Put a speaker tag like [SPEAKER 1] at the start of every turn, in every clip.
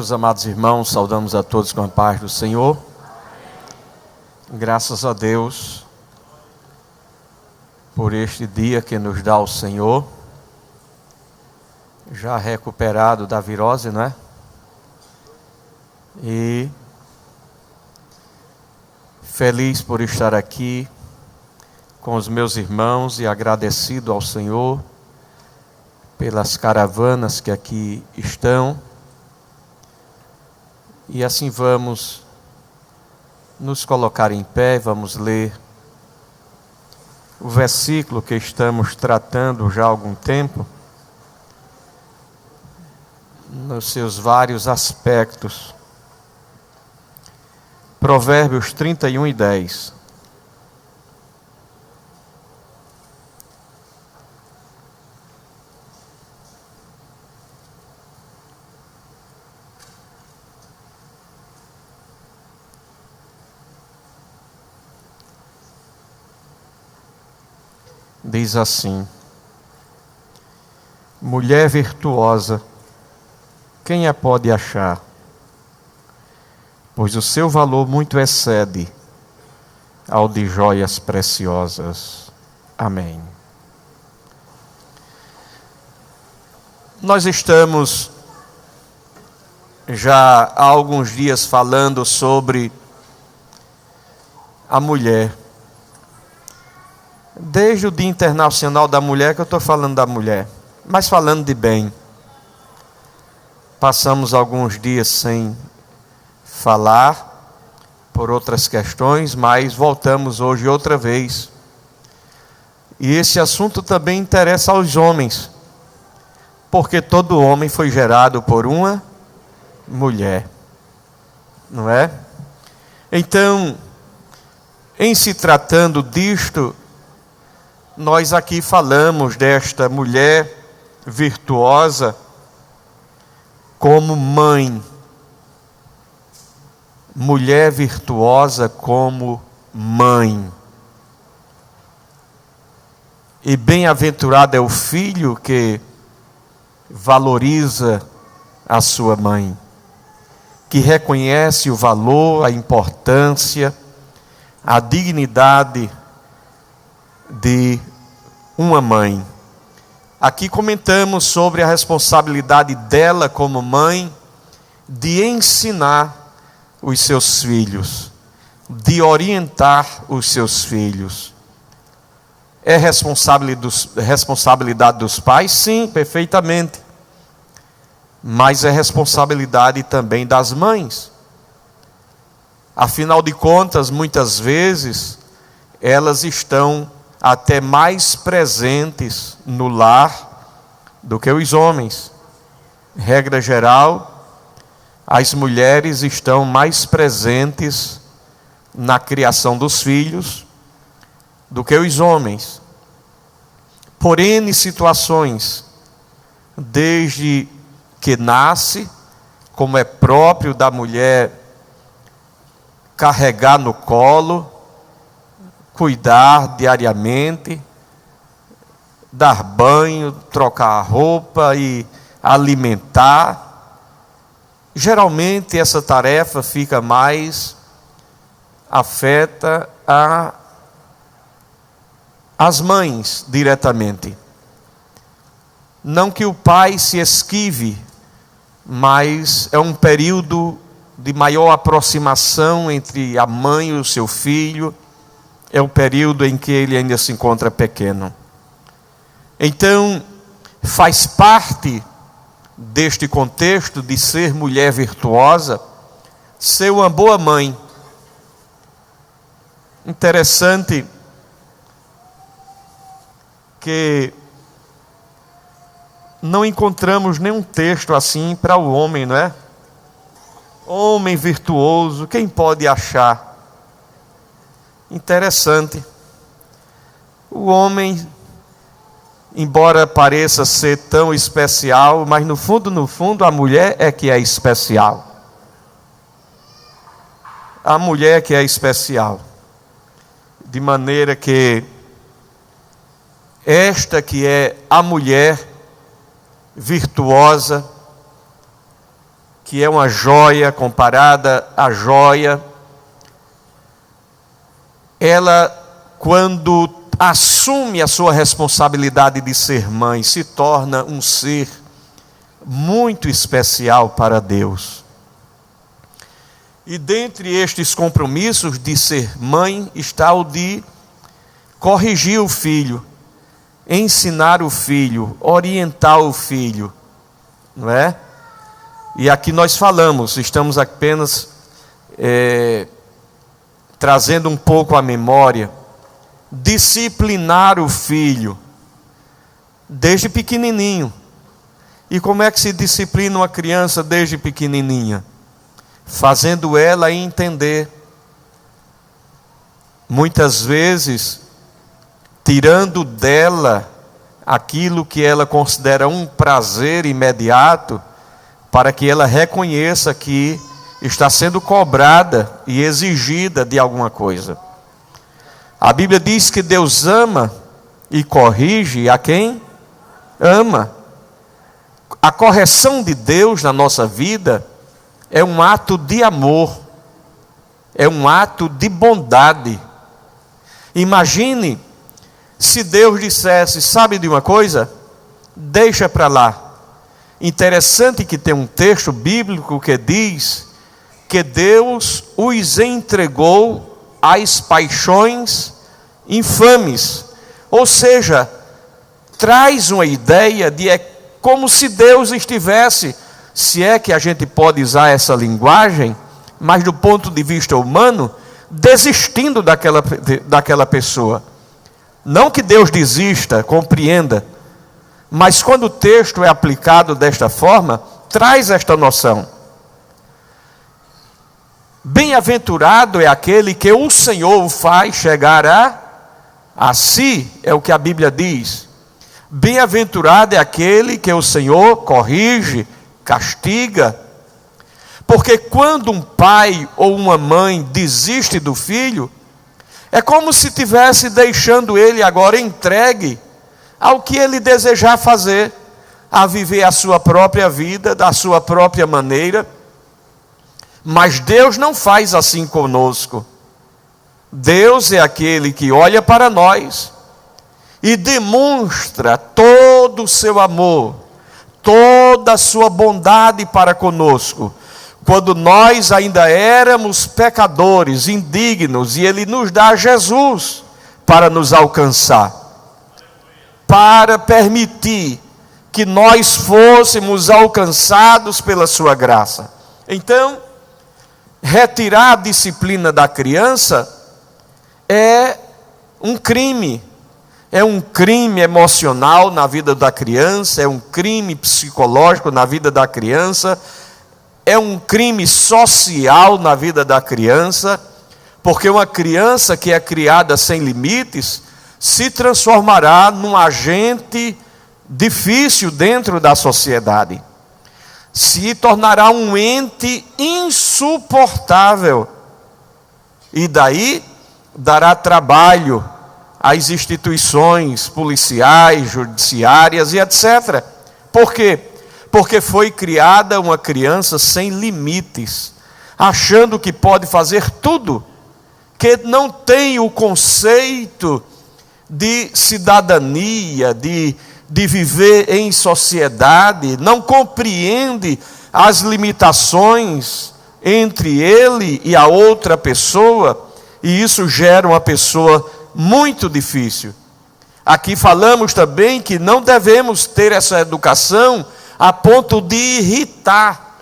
[SPEAKER 1] Meus amados irmãos, saudamos a todos com a paz do Senhor. Graças a Deus por este dia que nos dá o Senhor, já recuperado da virose, não é? E feliz por estar aqui com os meus irmãos e agradecido ao Senhor pelas caravanas que aqui estão. E assim vamos nos colocar em pé, vamos ler o versículo que estamos tratando já há algum tempo, nos seus vários aspectos. Provérbios 31:10. Diz assim: mulher virtuosa, quem a pode achar? Pois o seu valor muito excede ao de joias preciosas. Amém. Nós estamos já há alguns dias falando sobre a mulher. Desde o Dia Internacional da Mulher que eu estou falando da mulher, mas falando de bem. Passamos alguns dias sem falar por outras questões, mas voltamos hoje outra vez. E esse assunto também interessa aos homens, porque todo homem foi gerado por uma mulher, não é? Então, em se tratando disto, nós aqui falamos desta mulher virtuosa como mãe. Mulher virtuosa como mãe. E bem-aventurado é o filho que valoriza a sua mãe, que reconhece o valor, a importância, a dignidade de uma mãe. Aqui comentamos sobre a responsabilidade dela como mãe de ensinar os seus filhos, de orientar os seus filhos. É responsabilidade dos pais? Sim, perfeitamente. Mas é responsabilidade também das mães. Afinal de contas, muitas vezes, elas estão até mais presentes no lar do que os homens. Regra geral, as mulheres estão mais presentes na criação dos filhos do que os homens. Por N situações, desde que nasce, como é próprio da mulher carregar no colo, cuidar diariamente, dar banho, trocar a roupa e alimentar. Geralmente essa tarefa fica mais afeta as mães diretamente. Não que o pai se esquive, mas é um período de maior aproximação entre a mãe e o seu filho. É um período em que ele ainda se encontra pequeno. Então, faz parte deste contexto de ser mulher virtuosa, ser uma boa mãe. Interessante que não encontramos nenhum texto assim para o homem, não é? Homem virtuoso, quem pode achar? Interessante. O homem, embora pareça ser tão especial, mas no fundo, a mulher é que é especial. A mulher que é especial. De maneira que esta que é a mulher virtuosa, que é uma joia comparada à joia, ela, quando assume a sua responsabilidade de ser mãe, se torna um ser muito especial para Deus. E dentre estes compromissos de ser mãe está o de corrigir o filho, ensinar o filho, orientar o filho, não é? E aqui nós falamos, estamos apenas trazendo um pouco à memória, disciplinar o filho desde pequenininho. E como é que se disciplina uma criança desde pequenininha? Fazendo ela entender, muitas vezes tirando dela aquilo que ela considera um prazer imediato, para que ela reconheça que está sendo cobrada e exigida de alguma coisa. A Bíblia diz que Deus ama e corrige a quem ama. A correção de Deus na nossa vida é um ato de amor, é um ato de bondade. Imagine se Deus dissesse: sabe de uma coisa? Deixa para lá. Interessante que tem um texto bíblico que diz que Deus os entregou às paixões infames. Ou seja, traz uma ideia de como se Deus estivesse, se é que a gente pode usar essa linguagem, mas do ponto de vista humano, desistindo daquela pessoa. Não que Deus desista, compreenda, mas quando o texto é aplicado desta forma, traz esta noção. Bem-aventurado é aquele que o Senhor o faz chegar a si, é o que a Bíblia diz. Bem-aventurado é aquele que o Senhor corrige, castiga. Porque quando um pai ou uma mãe desiste do filho, é como se estivesse deixando ele agora entregue ao que ele desejar fazer, a viver a sua própria vida, da sua própria maneira. Mas Deus não faz assim conosco. Deus é aquele que olha para nós e demonstra todo o seu amor, toda a sua bondade para conosco, quando nós ainda éramos pecadores, indignos, e Ele nos dá Jesus para nos alcançar, para permitir que nós fôssemos alcançados pela sua graça. Então, retirar a disciplina da criança é um crime emocional na vida da criança, é um crime psicológico na vida da criança, é um crime social na vida da criança, porque uma criança que é criada sem limites se transformará num agente difícil dentro da sociedade, se tornará um ente insuportável, e daí dará trabalho às instituições policiais, judiciárias e etc. Por quê? Porque foi criada uma criança sem limites, achando que pode fazer tudo, que não tem o conceito de cidadania, de viver em sociedade, não compreende as limitações entre ele e a outra pessoa, e isso gera uma pessoa muito difícil. Aqui falamos também que não devemos ter essa educação a ponto de irritar,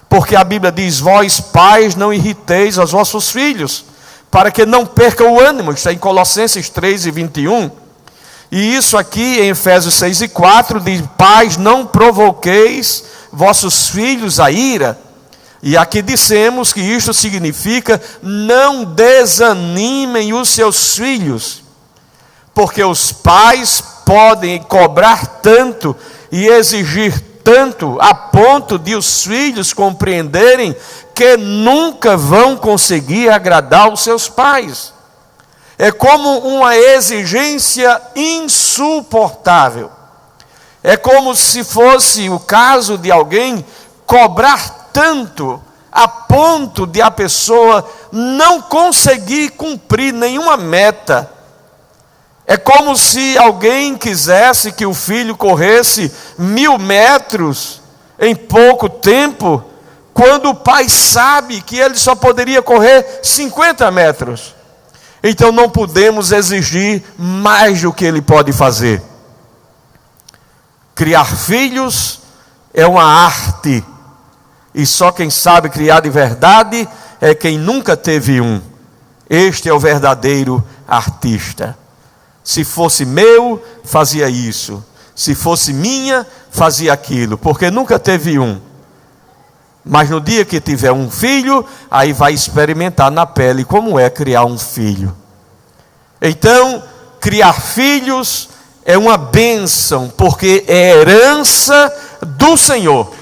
[SPEAKER 1] porque a Bíblia diz: vós pais não irriteis os vossos filhos, para que não percam o ânimo. Está em Colossenses 3:21. E isso aqui em Efésios 6:4 diz: pais, não provoqueis vossos filhos a ira. E aqui dissemos que isto significa: não desanimem os seus filhos, porque os pais podem cobrar tanto e exigir tanto, a ponto de os filhos compreenderem que nunca vão conseguir agradar os seus pais. É como uma exigência insuportável. É como se fosse o caso de alguém cobrar tanto a ponto de a pessoa não conseguir cumprir nenhuma meta. É como se alguém quisesse que o filho corresse 1000 metros em pouco tempo, quando o pai sabe que ele só poderia correr 50 metros. Então não podemos exigir mais do que ele pode fazer. Criar filhos é uma arte, e só quem sabe criar de verdade é quem nunca teve um. Este é o verdadeiro artista. Se fosse meu, fazia isso. Se fosse minha, fazia aquilo, porque nunca teve um. Mas no dia que tiver um filho, aí vai experimentar na pele como é criar um filho. Então, criar filhos é uma bênção, porque é herança do Senhor.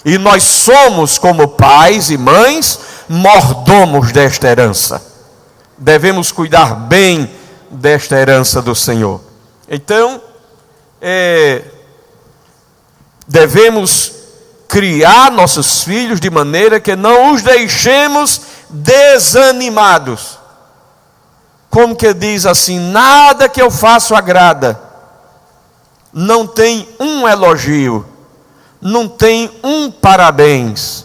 [SPEAKER 1] E nós somos, como pais e mães, mordomos desta herança. Devemos cuidar bem desta herança do Senhor. Então, devemos criar nossos filhos de maneira que não os deixemos desanimados. Como que diz assim: nada que eu faço agrada. Não tem um elogio, não tem um parabéns,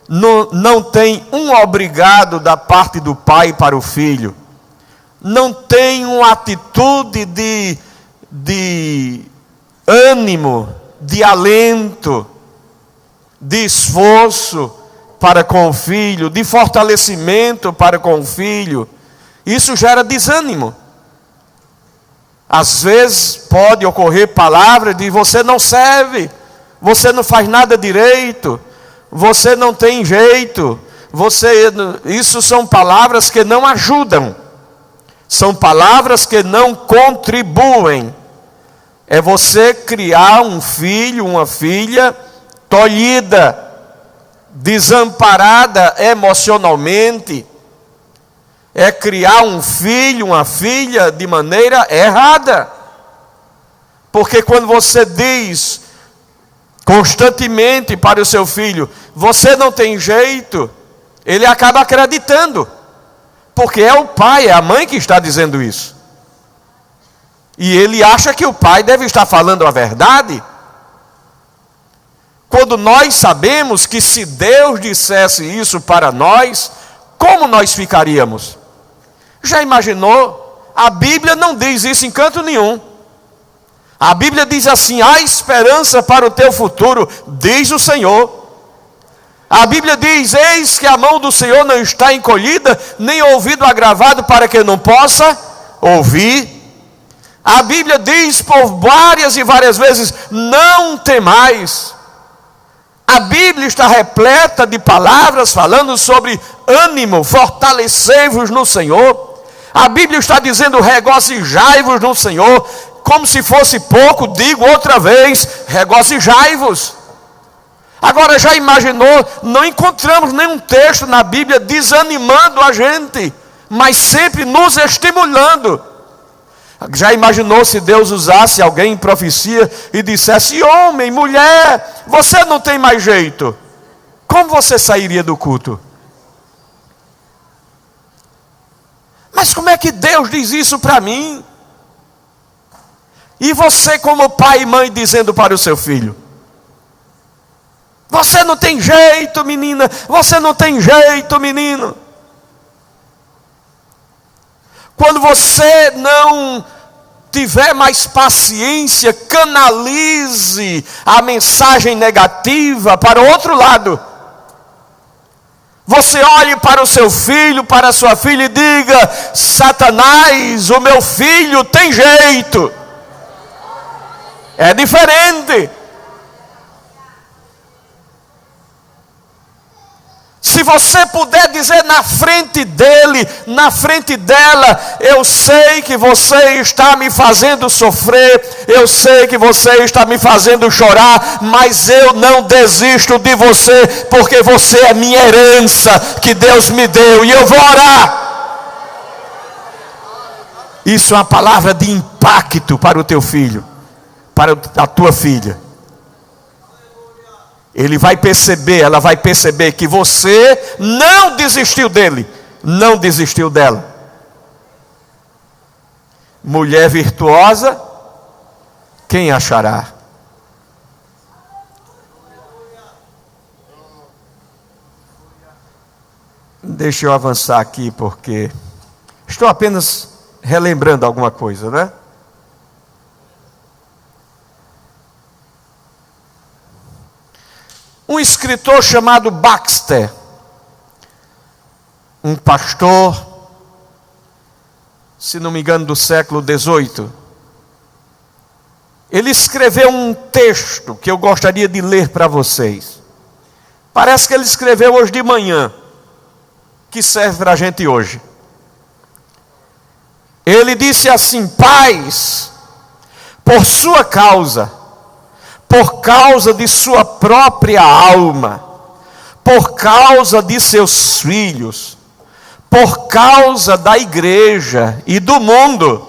[SPEAKER 1] não tem um obrigado da parte do pai para o filho, não tem uma atitude de ânimo, de alento, de esforço para com o filho, de fortalecimento para com o filho. Isso gera desânimo. Às vezes pode ocorrer palavras de você não serve, você não faz nada direito, você não tem jeito, isso são palavras que não ajudam, são palavras que não contribuem. É você criar um filho, uma filha tolhida, desamparada emocionalmente. É criar um filho, uma filha de maneira errada. Porque quando você diz constantemente para o seu filho, você não tem jeito, ele acaba acreditando. Porque é o pai, é a mãe que está dizendo isso. E ele acha que o pai deve estar falando a verdade. Quando nós sabemos que se Deus dissesse isso para nós, como nós ficaríamos? Já imaginou? A Bíblia não diz isso em canto nenhum. A Bíblia diz assim: há esperança para o teu futuro, diz o Senhor. A Bíblia diz: eis que a mão do Senhor não está encolhida, nem ouvido agravado para que não possa ouvir. A Bíblia diz por várias e várias vezes: não temais. A Bíblia está repleta de palavras falando sobre ânimo, fortalecei-vos no Senhor. A Bíblia está dizendo: regozijai-vos no Senhor. Como se fosse pouco, digo outra vez: regozijai-vos. Agora, já imaginou? Não encontramos nenhum texto na Bíblia desanimando a gente, mas sempre nos estimulando. Já imaginou se Deus usasse alguém em profecia e dissesse: homem, mulher, você não tem mais jeito? Como você sairia do culto? Mas como é que Deus diz isso para mim? E você, como pai e mãe, dizendo para o seu filho: você não tem jeito, menina, você não tem jeito, menino. Quando você não tiver mais paciência, canalize a mensagem negativa para o outro lado. Você olhe para o seu filho, para a sua filha e diga: Satanás, o meu filho tem jeito. É diferente. Se você puder dizer na frente dele, na frente dela: eu sei que você está me fazendo sofrer, eu sei que você está me fazendo chorar, mas eu não desisto de você, porque você é minha herança que Deus me deu, e eu vou orar. Isso é uma palavra de impacto para o teu filho, para a tua filha. Ele vai perceber, ela vai perceber que você não desistiu dele, não desistiu dela. Mulher virtuosa, quem achará? Deixa eu avançar aqui, porque estou apenas relembrando alguma coisa, né? Um escritor chamado Baxter, um pastor, se não me engano, do século XVIII, ele escreveu um texto que eu gostaria de ler para vocês. Parece que ele escreveu hoje de manhã, que serve para a gente hoje. Ele disse assim: pais, por sua causa, por causa de sua própria alma, por causa de seus filhos, por causa da igreja e do mundo,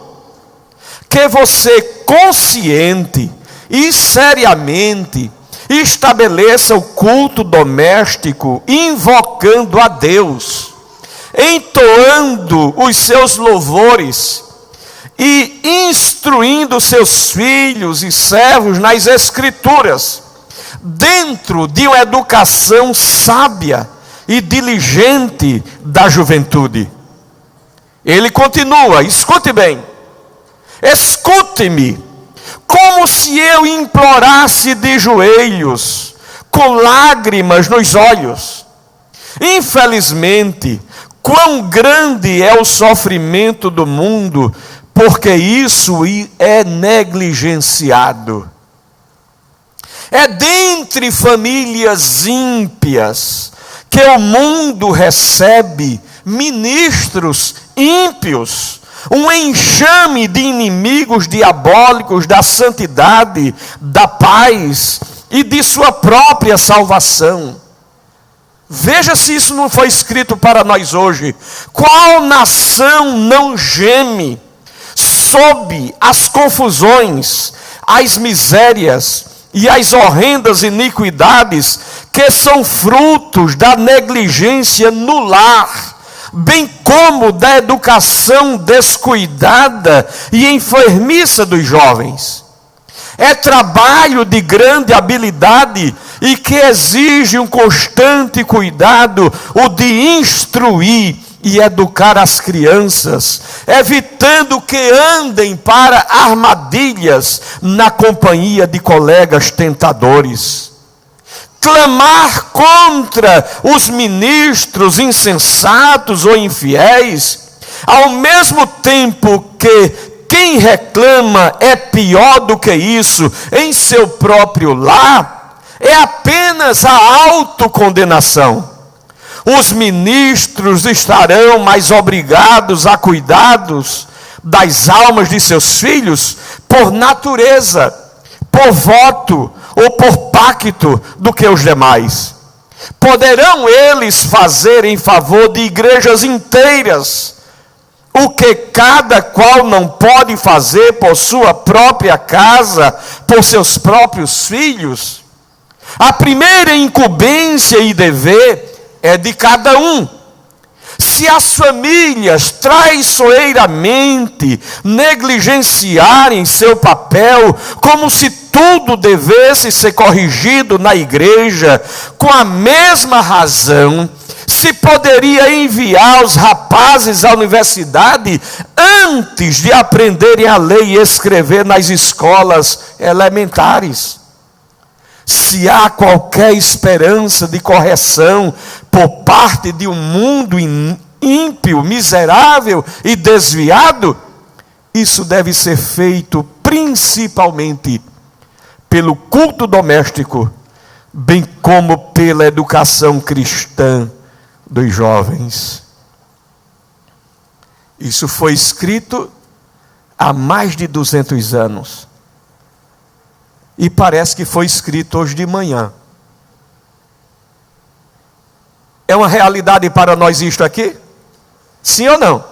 [SPEAKER 1] que você consciente e seriamente estabeleça o culto doméstico, invocando a Deus, entoando os seus louvores e instruindo seus filhos e servos nas Escrituras, dentro de uma educação sábia e diligente da juventude. Ele continua, escute bem, escute-me, como se eu implorasse de joelhos, com lágrimas nos olhos. Infelizmente, quão grande é o sofrimento do mundo, porque isso é negligenciado. É dentre famílias ímpias que o mundo recebe ministros ímpios, um enxame de inimigos diabólicos da santidade, da paz e de sua própria salvação. Veja se isso não foi escrito para nós hoje. Qual nação não geme sob as confusões, as misérias e as horrendas iniquidades que são frutos da negligência no lar, bem como da educação descuidada e enfermiça dos jovens? É trabalho de grande habilidade e que exige um constante cuidado, o de instruir e educar as crianças, evitando que andem para armadilhas na companhia de colegas tentadores. Clamar contra os ministros insensatos ou infiéis, ao mesmo tempo que quem reclama é pior do que isso em seu próprio lar, é apenas a autocondenação. Os ministros estarão mais obrigados a cuidados das almas de seus filhos por natureza, por voto ou por pacto do que os demais. Poderão eles fazer em favor de igrejas inteiras o que cada qual não pode fazer por sua própria casa, por seus próprios filhos? A primeira incumbência e dever é de cada um. Se as famílias traiçoeiramente negligenciarem seu papel, como se tudo devesse ser corrigido na igreja, com a mesma razão, se poderia enviar os rapazes à universidade antes de aprenderem a ler e escrever nas escolas elementares. Se há qualquer esperança de correção por parte de um mundo ímpio, miserável e desviado, isso deve ser feito principalmente pelo culto doméstico, bem como pela educação cristã dos jovens. Isso foi escrito há mais de 200 anos. E parece que foi escrito hoje de manhã. É uma realidade para nós isto aqui? Sim ou não?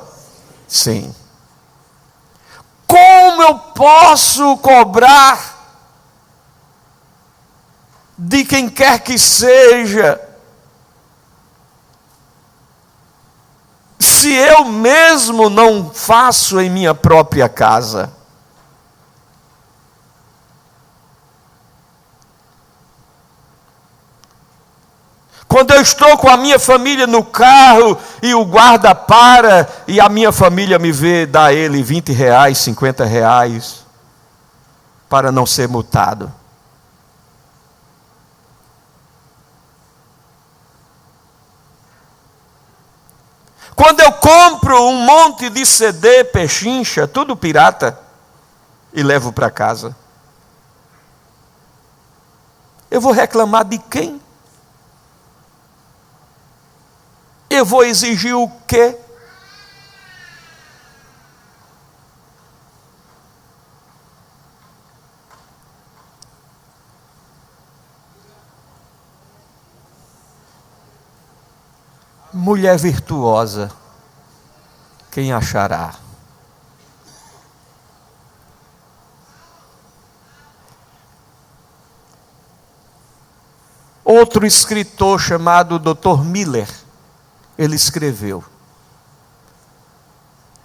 [SPEAKER 1] Sim. Como eu posso cobrar de quem quer que seja, se eu mesmo não faço em minha própria casa? Quando eu estou com a minha família no carro e o guarda para e a minha família me vê dar a ele R$20, R$50 para não ser multado. Quando eu compro um monte de CD, pechincha, tudo pirata, e levo para casa, eu vou reclamar de quem? Eu vou exigir o quê? Mulher virtuosa, quem achará? Outro escritor chamado Dr. Miller, ele escreveu.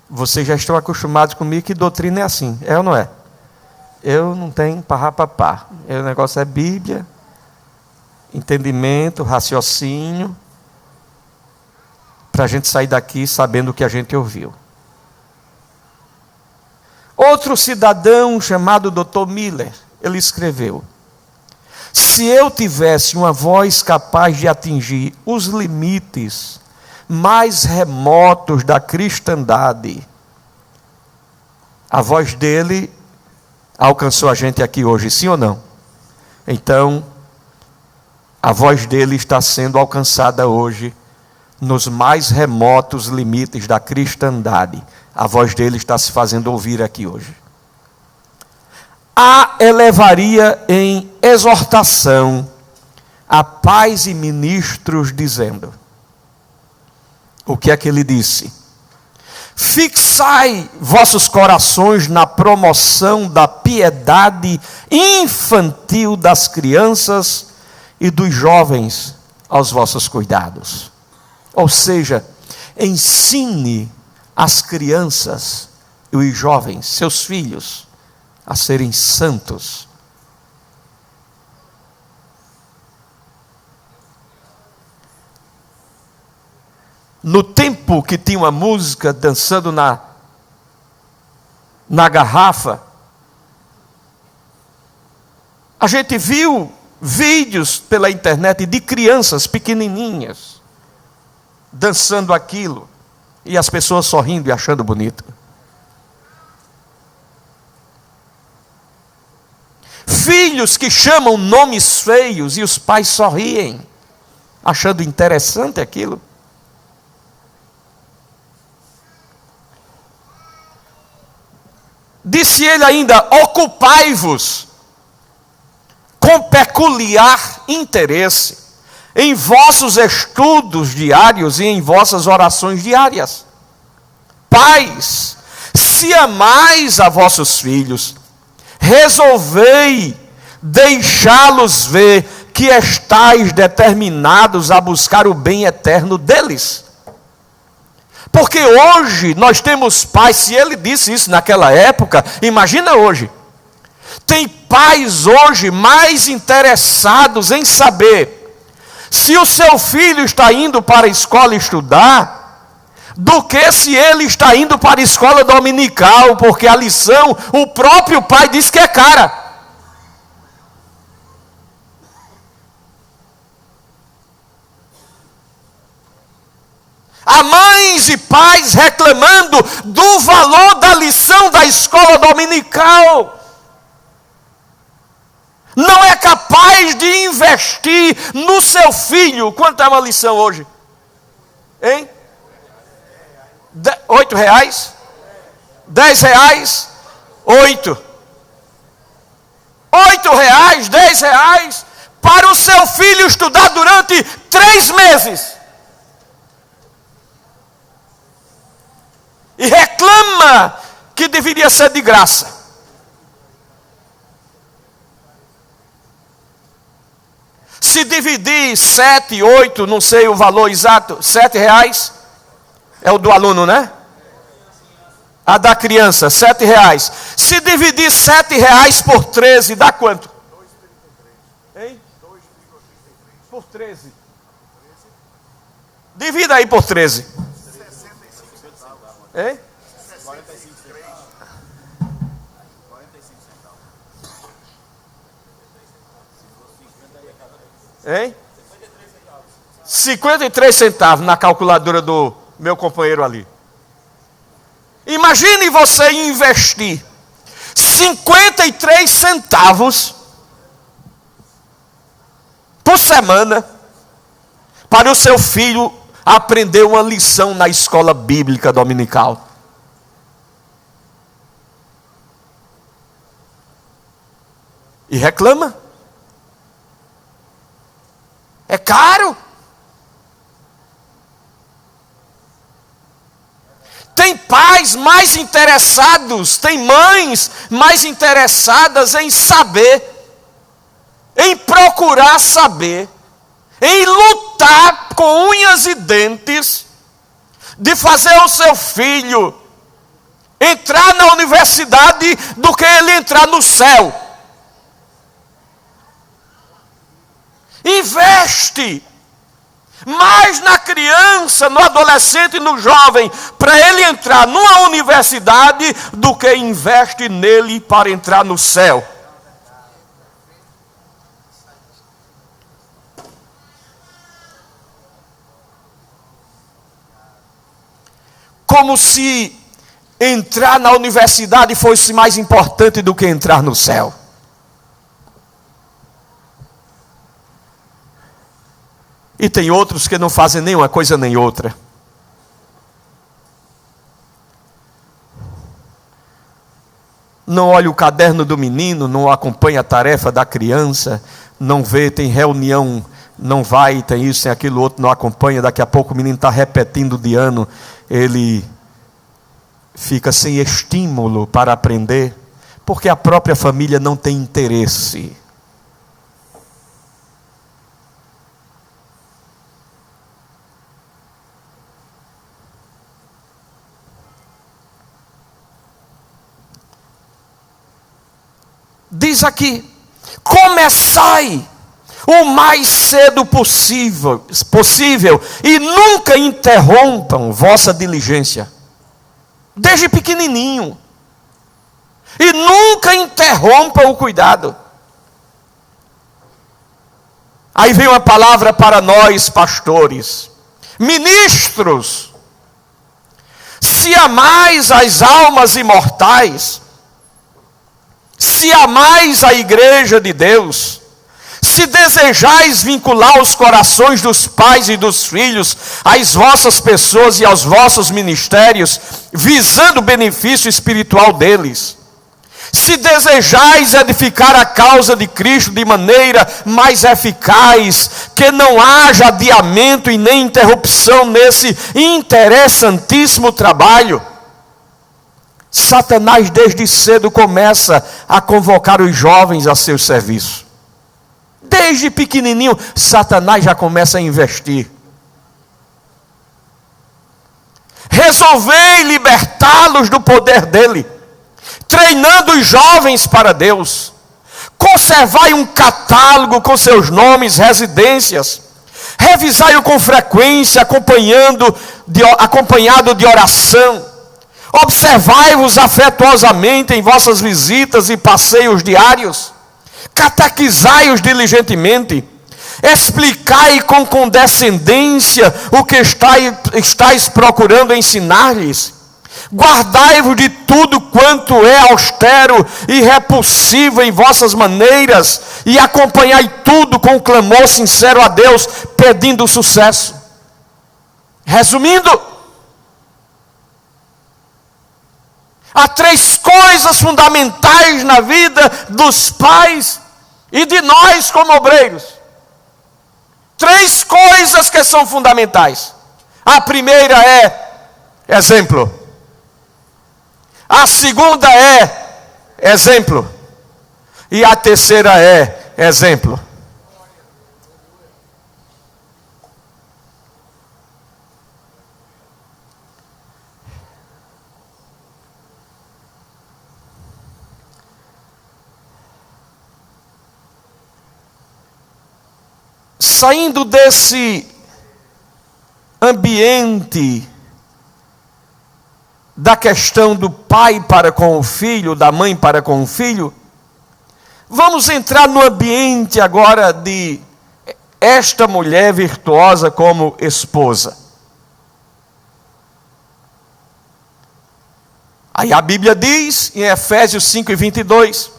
[SPEAKER 1] Vocês já estão acostumados comigo que doutrina é assim, é ou não é? Eu não tenho parrapapá. O negócio é Bíblia, entendimento, raciocínio, para a gente sair daqui sabendo o que a gente ouviu. Outro cidadão chamado Dr. Miller, ele escreveu: se eu tivesse uma voz capaz de atingir os limites mais remotos da cristandade, a voz dele alcançou a gente aqui hoje, sim ou não? Então, a voz dele está sendo alcançada hoje nos mais remotos limites da cristandade. A voz dele está se fazendo ouvir aqui hoje. A elevaria em exortação a pais e ministros, dizendo: o que é que ele disse? Fixai vossos corações na promoção da piedade infantil das crianças e dos jovens aos vossos cuidados. Ou seja, ensine as crianças e os jovens, seus filhos, a serem santos. No tempo que tinha uma música dançando na garrafa, a gente viu vídeos pela internet de crianças pequenininhas dançando aquilo, e as pessoas sorrindo e achando bonito. Filhos que chamam nomes feios e os pais sorriem, achando interessante aquilo. Disse ele ainda: ocupai-vos com peculiar interesse em vossos estudos diários e em vossas orações diárias. Pais, se amais a vossos filhos, resolvei deixá-los ver que estáis determinados a buscar o bem eterno deles. Porque hoje nós temos pais, se ele disse isso naquela época, imagina hoje. Tem pais hoje mais interessados em saber se o seu filho está indo para a escola estudar, do que se ele está indo para a escola dominical, porque a lição, o próprio pai diz que é cara. Há mães e pais reclamando do valor da lição da escola dominical. Não é capaz de investir no seu filho. Quanto é uma lição hoje? Hein? R$8? R$10? 8. R$8, R$10 para o seu filho estudar durante 3 meses. E reclama que deveria ser de graça. divide 7, 8, não sei o valor exato, R$7 é o do aluno, né? A da criança, R$7. Se dividir R$7 por 13, dá quanto? Hein? Por 13. Divida aí por 13. Hein? 53 centavos na calculadora do meu companheiro ali. Imagine você investir 53 centavos por semana para o seu filho aprender uma lição na escola bíblica dominical. E reclama. É caro. Tem pais mais interessados, tem mães mais interessadas em saber, em procurar saber, em lutar com unhas e dentes, de fazer o seu filho entrar na universidade do que ele entrar no céu. Investe mais na criança, no adolescente e no jovem, para ele entrar numa universidade, do que investe nele para entrar no céu. Como se entrar na universidade fosse mais importante do que entrar no céu. E tem outros que não fazem nem uma coisa nem outra. Não olha o caderno do menino, não acompanha a tarefa da criança, não vê, tem reunião, não vai, tem isso, tem aquilo outro, não acompanha. Daqui a pouco o menino está repetindo de ano, ele fica sem estímulo para aprender, porque a própria família não tem interesse. Diz aqui: começai o mais cedo possível e nunca interrompam vossa diligência. Desde pequenininho. E nunca interrompam o cuidado. Aí vem uma palavra para nós, pastores, ministros: se amais as almas imortais, se amais a igreja de Deus, se desejais vincular os corações dos pais e dos filhos às vossas pessoas e aos vossos ministérios, visando o benefício espiritual deles, se desejais edificar a causa de Cristo de maneira mais eficaz, que não haja adiamento e nem interrupção nesse interessantíssimo trabalho, Satanás desde cedo começa a convocar os jovens a seu serviço. Desde pequenininho, Satanás já começa a investir. Resolvei libertá-los do poder dele, treinando os jovens para Deus. Conservai um catálogo com seus nomes, residências. Revisai-o com frequência, acompanhado de oração. Observai-vos afetuosamente em vossas visitas e passeios diários. Catequizai-os diligentemente. Explicai com condescendência o que estáis procurando ensinar-lhes. Guardai-vos de tudo quanto é austero e repulsivo em vossas maneiras, e acompanhai tudo com clamor sincero a Deus, pedindo sucesso. Resumindo, há 3 coisas fundamentais na vida dos pais e de nós como obreiros. 3 coisas que são fundamentais. A primeira é exemplo. A segunda é exemplo. E a terceira é exemplo. saindo desse ambiente da questão do pai para com o filho, da mãe para com o filho, vamos entrar no ambiente agora de esta mulher virtuosa como esposa. Aí a Bíblia diz, em Efésios 5:22,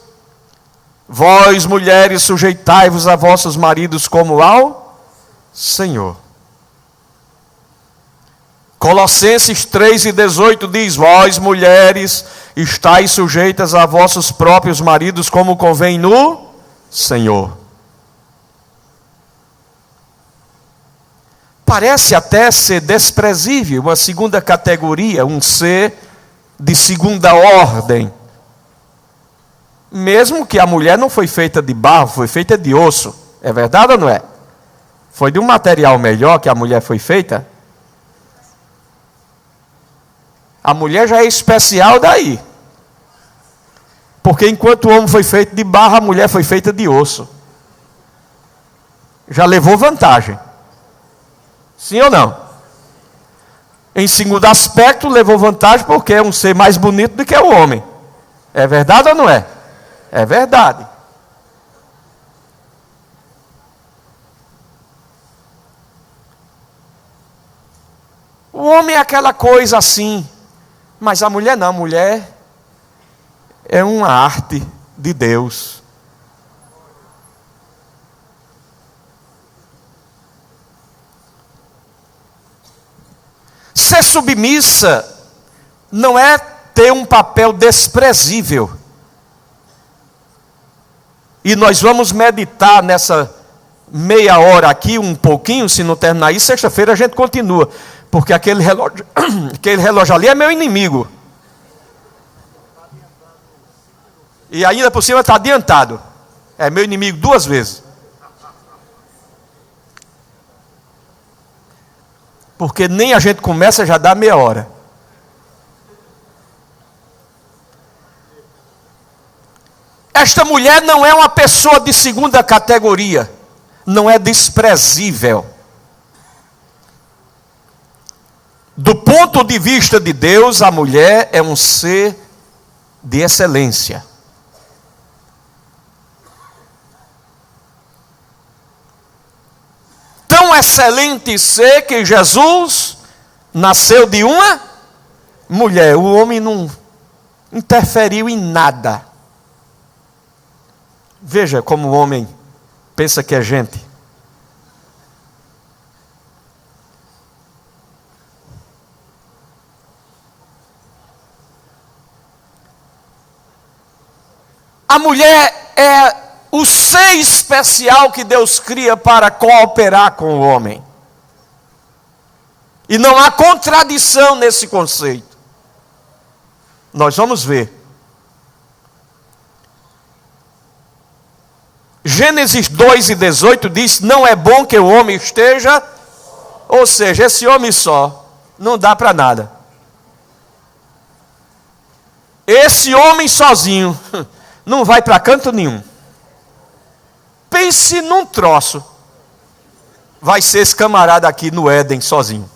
[SPEAKER 1] vós, mulheres, sujeitai-vos a vossos maridos como ao Senhor. Colossenses 3:18 diz, vós, mulheres, estáis sujeitas a vossos próprios maridos como convém no Senhor. Parece até ser desprezível, uma segunda categoria, um ser de segunda ordem. Mesmo que a mulher não foi feita de barro, foi feita de osso. É verdade ou não é? Foi de um material melhor que a mulher foi feita. A mulher já é especial daí. Porque enquanto o homem foi feito de barro, a mulher foi feita de osso. Já levou vantagem. Sim ou não? Em segundo aspecto, levou vantagem porque é um ser mais bonito do que o homem. É verdade ou não é? É verdade. O homem é aquela coisa assim, mas a mulher não. A mulher é uma arte de Deus. Ser submissa não é ter um papel desprezível. E nós vamos meditar nessa meia hora aqui, um pouquinho, se não terminar isso, sexta-feira a gente continua. Porque aquele relógio ali é meu inimigo. E ainda por cima está adiantado. É meu inimigo 2 vezes. Porque nem a gente começa, já dá meia hora. Esta mulher não é uma pessoa de segunda categoria. Não é desprezível. Do ponto de vista de Deus, a mulher é um ser de excelência. Tão excelente ser que Jesus nasceu de uma mulher. O homem não interferiu em nada. Veja como o homem pensa que é gente. A mulher é o ser especial que Deus cria para cooperar com o homem. E não há contradição nesse conceito. Nós vamos ver. Gênesis 2:18 diz, não é bom que o homem esteja, ou seja, esse homem só, não dá para nada. Esse homem sozinho, não vai para canto nenhum. Pense num troço. Vai ser esse camarada aqui no Éden sozinho.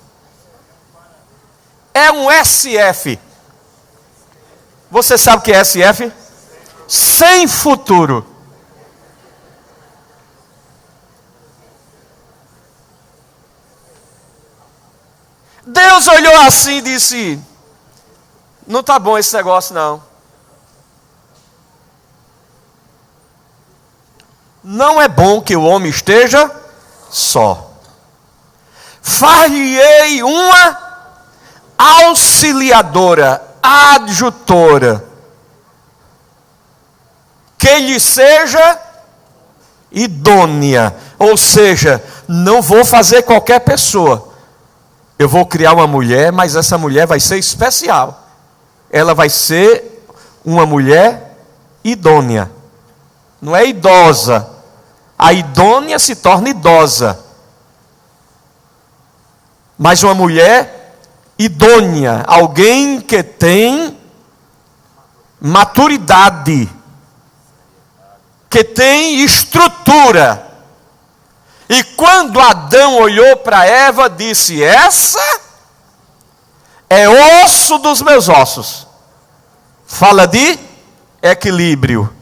[SPEAKER 1] É um SF. Você sabe o que é SF? Sem futuro. Deus olhou assim e disse, não está bom esse negócio não. Não é bom que o homem esteja só. Far-lhe-ei uma auxiliadora, adjutora, que lhe seja idônea. Ou seja, não vou fazer qualquer pessoa. Eu vou criar uma mulher, mas essa mulher vai ser especial. Ela vai ser uma mulher idônea. Não é idosa. A idônea se torna idosa. Mas uma mulher idônea. Alguém que tem maturidade. Que tem estrutura. E quando Adão olhou para Eva, disse: essa é osso dos meus ossos. Fala de equilíbrio.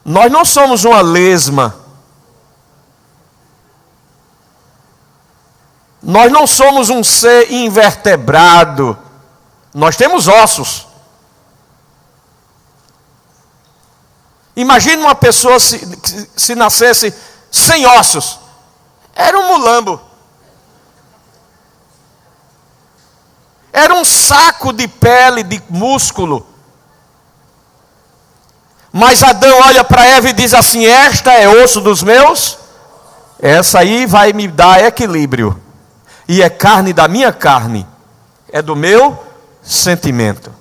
[SPEAKER 1] Nós não somos uma lesma. Nós não somos um ser invertebrado. Nós temos ossos. Imagine uma pessoa se nascesse sem ossos. Era um mulambo. Era um saco de pele, de músculo. Mas Adão olha para Eva e diz assim: esta é osso dos meus. Essa aí vai me dar equilíbrio. E é carne da minha carne. É do meu sentimento.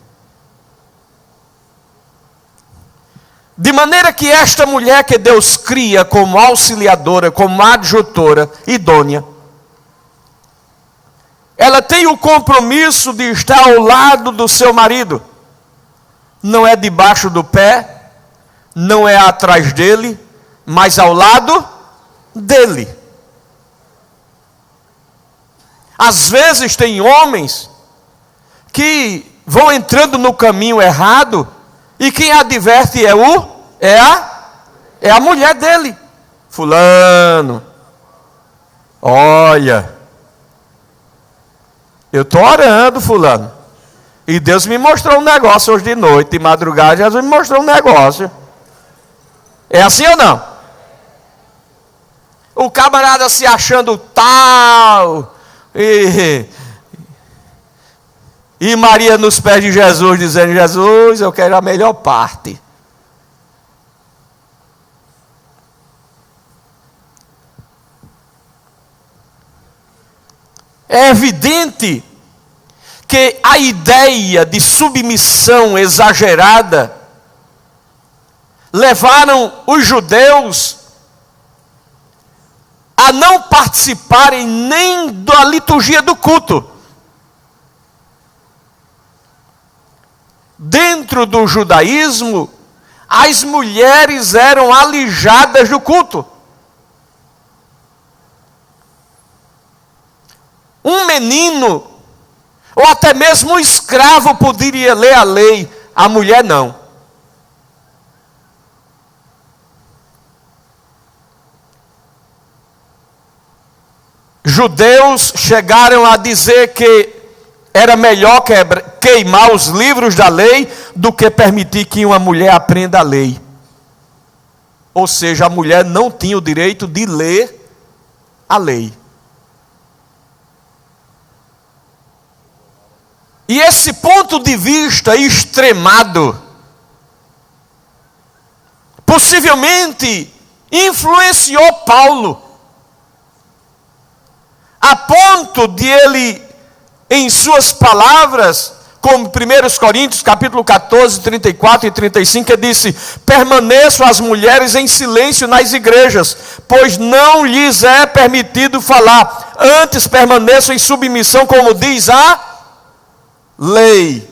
[SPEAKER 1] De maneira que esta mulher que Deus cria como auxiliadora, como adjutora idônea, ela tem o compromisso de estar ao lado do seu marido. Não é debaixo do pé, não é atrás dele, mas ao lado dele. Às vezes tem homens que vão entrando no caminho errado e quem adverte é a mulher dele. Fulano, olha, eu estou orando, fulano, e Deus me mostrou um negócio hoje de noite, de madrugada, Jesus me mostrou um negócio. É assim ou não? O camarada se achando tal, e Maria nos pés de Jesus, dizendo: Jesus, eu quero a melhor parte. É evidente que a ideia de submissão exagerada levaram os judeus a não participarem nem da liturgia do culto. Dentro do judaísmo, as mulheres eram alijadas do culto. Um menino, ou até mesmo um escravo, poderia ler a lei, a mulher não. Judeus chegaram a dizer que era melhor queimar os livros da lei do que permitir que uma mulher aprenda a lei. Ou seja, a mulher não tinha o direito de ler a lei. E esse ponto de vista extremado possivelmente influenciou Paulo, a ponto de ele, em suas palavras, como 1 Coríntios capítulo 14, 34 e 35, ele disse: permaneçam as mulheres em silêncio nas igrejas, pois não lhes é permitido falar, antes permaneçam em submissão, como diz a lei.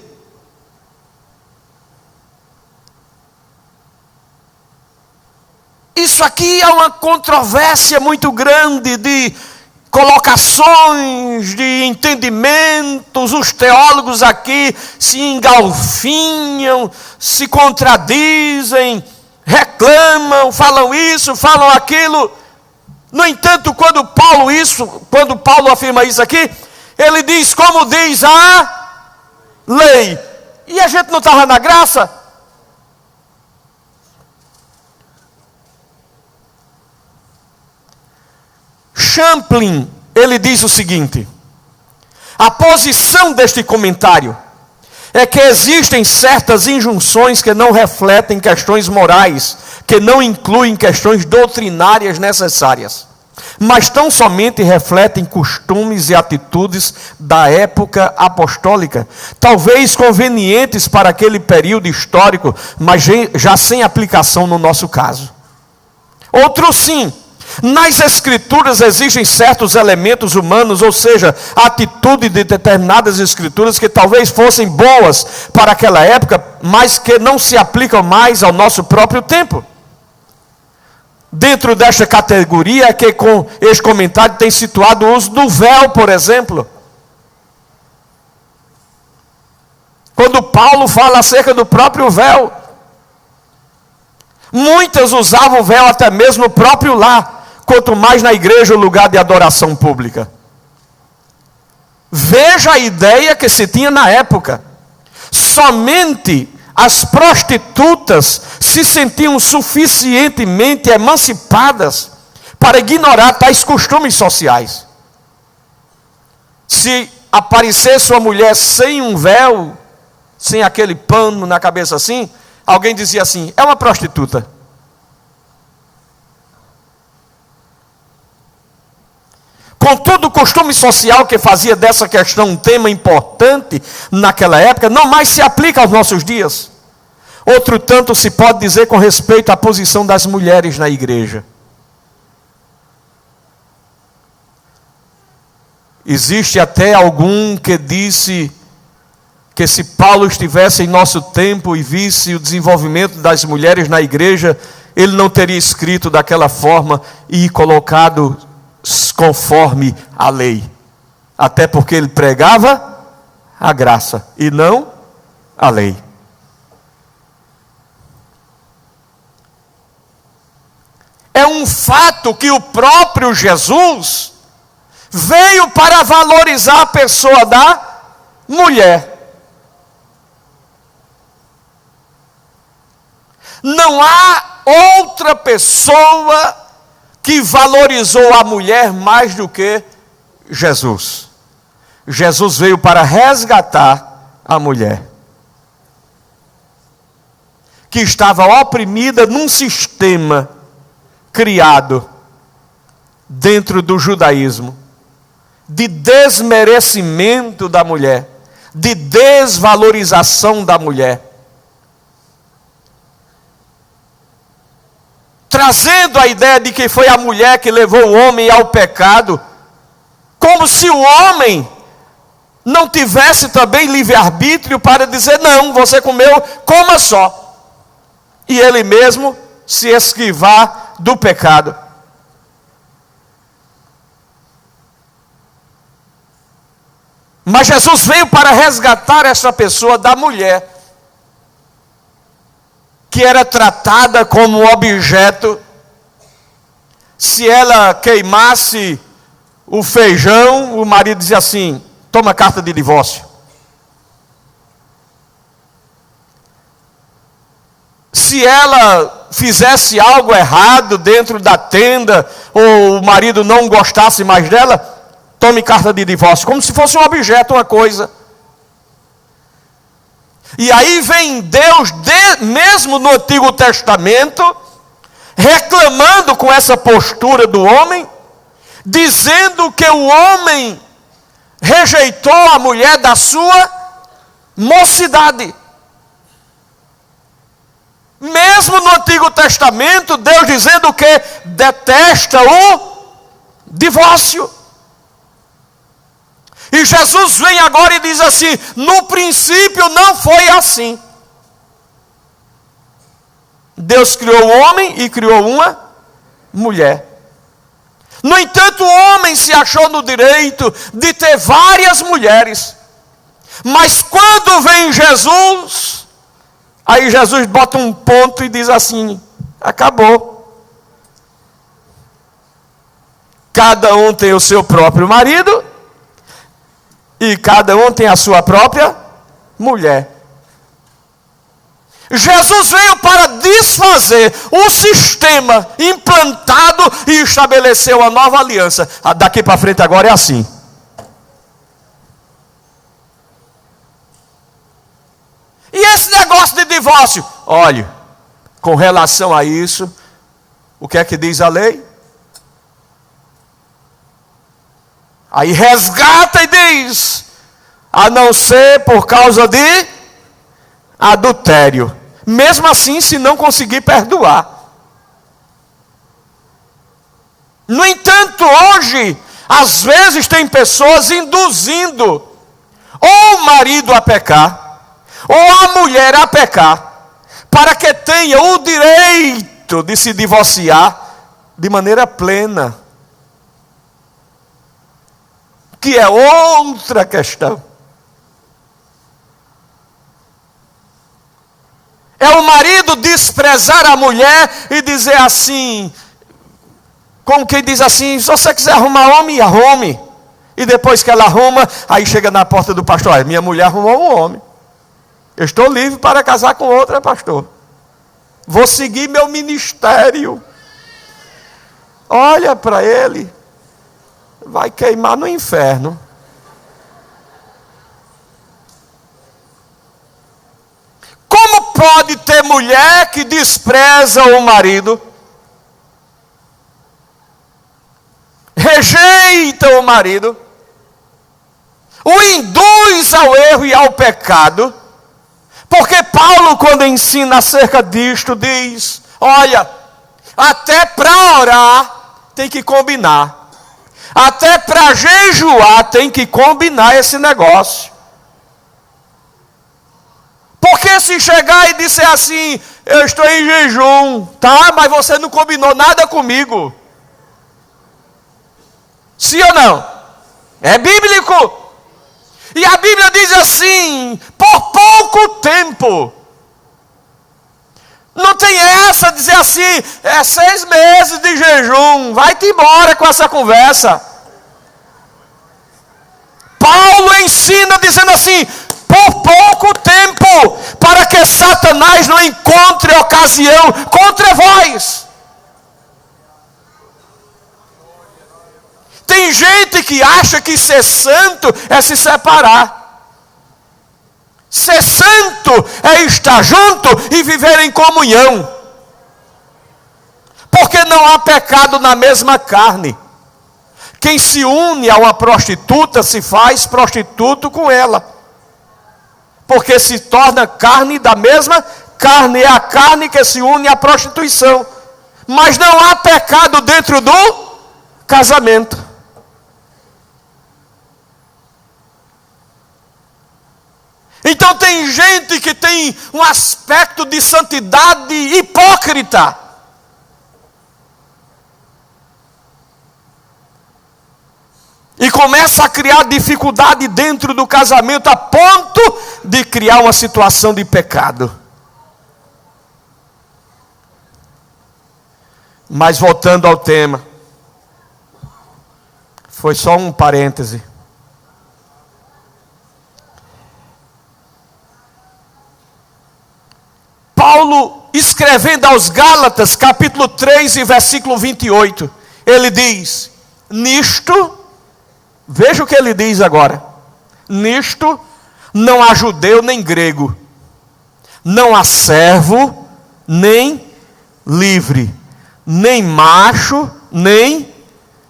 [SPEAKER 1] Isso aqui é uma controvérsia muito grande de colocações, de entendimentos. Os teólogos aqui se engalfinham, se contradizem, reclamam, falam isso, falam aquilo. No entanto, quando Paulo afirma isso aqui, ele diz como diz a lei. E a gente não estava na graça? Champlin, ele diz o seguinte: a posição deste comentário é que existem certas injunções que não refletem questões morais, que não incluem questões doutrinárias necessárias, mas tão somente refletem costumes e atitudes da época apostólica, talvez convenientes para aquele período histórico, mas já sem aplicação no nosso caso. Outro sim. Nas escrituras existem certos elementos humanos, ou seja, a atitude de determinadas escrituras que talvez fossem boas para aquela época, mas que não se aplicam mais ao nosso próprio tempo. dentro desta categoria que com este comentário tem situado o uso do véu, por exemplo. Quando Paulo fala acerca do próprio véu, muitas usavam o véu até mesmo no próprio lar, quanto mais na igreja, o lugar de adoração pública. Veja a ideia que se tinha na época. Somente as prostitutas se sentiam suficientemente emancipadas para ignorar tais costumes sociais. Se aparecesse uma mulher sem um véu, sem aquele pano na cabeça assim, alguém dizia assim: é uma prostituta. Contudo, o costume social que fazia dessa questão um tema importante naquela época, não mais se aplica aos nossos dias. Outro tanto se pode dizer com respeito à posição das mulheres na igreja. Existe até algum que disse que se Paulo estivesse em nosso tempo e visse o desenvolvimento das mulheres na igreja, ele não teria escrito daquela forma e colocado conforme a lei. Até porque ele pregava a graça e não a lei. É um fato que o próprio Jesus veio para valorizar a pessoa da mulher. Não há outra pessoa que valorizou a mulher mais do que Jesus. Jesus veio para resgatar a mulher, que estava oprimida num sistema criado dentro do judaísmo, de desmerecimento da mulher, de desvalorização da mulher, trazendo a ideia de que foi a mulher que levou o homem ao pecado, como se o homem não tivesse também livre-arbítrio para dizer: não, você comeu, coma só, e ele mesmo se esquivar do pecado. Mas Jesus veio para resgatar essa pessoa da mulher, que era tratada como objeto. Se ela queimasse o feijão, o marido dizia assim: toma carta de divórcio. Se ela fizesse algo errado dentro da tenda, ou o marido não gostasse mais dela, tome carta de divórcio, como se fosse um objeto, uma coisa. E aí vem Deus, mesmo no Antigo Testamento, reclamando com essa postura do homem, dizendo que o homem rejeitou a mulher da sua mocidade. Mesmo no Antigo Testamento, Deus dizendo que detesta o divórcio. E Jesus vem agora e diz assim: no princípio não foi assim. Deus criou o homem e criou uma mulher. No entanto, o homem se achou no direito de ter várias mulheres. Mas quando vem Jesus, aí Jesus bota um ponto e diz assim: acabou. Cada um tem o seu próprio marido, e cada um tem a sua própria mulher. Jesus veio para desfazer o sistema implantado e estabelecer uma nova aliança. Daqui para frente agora é assim. E esse negócio de divórcio? Olhe, com relação a isso, o que é que diz a lei? Aí resgata e diz: a não ser por causa de adultério. Mesmo assim, se não conseguir perdoar. No entanto, hoje, às vezes tem pessoas induzindo ou o marido a pecar, ou a mulher a pecar, para que tenha o direito de se divorciar de maneira plena, que é outra questão. É o marido desprezar a mulher e dizer assim, como quem diz assim, se você quiser arrumar homem, arrume. E depois que ela arruma, aí chega na porta do pastor, minha mulher arrumou um homem. Eu estou livre para casar com outra, pastor. Vou seguir meu ministério. Olha para ele. Vai queimar no inferno. Como pode ter mulher que despreza o marido? Rejeita o marido? O induz ao erro e ao pecado? Porque Paulo, quando ensina acerca disto, diz, olha, até para orar tem que combinar. Até para jejuar tem que combinar esse negócio. Porque se chegar e disser assim, eu estou em jejum, tá? Mas você não combinou nada comigo. Sim ou não? É bíblico. E a Bíblia diz assim, por pouco tempo. Não tem essa, dizer assim, 6 meses de jejum, vai-te embora com essa conversa. Paulo ensina dizendo assim, por pouco tempo, para que Satanás não encontre ocasião contra vós. Tem gente que acha que ser santo é se separar. Ser santo é estar junto e viver em comunhão. Porque não há pecado na mesma carne. Quem se une a uma prostituta se faz prostituto com ela. Porque se torna carne da mesma carne. É a carne que se une à prostituição. Mas não há pecado dentro do casamento. Então tem gente que tem um aspecto de santidade hipócrita. E começa a criar dificuldade dentro do casamento a ponto de criar uma situação de pecado. Mas voltando ao tema, foi só um parêntese. Paulo, escrevendo aos Gálatas, capítulo 3 e versículo 28, ele diz, nisto, veja o que ele diz agora, nisto não há judeu nem grego, não há servo nem livre, nem macho nem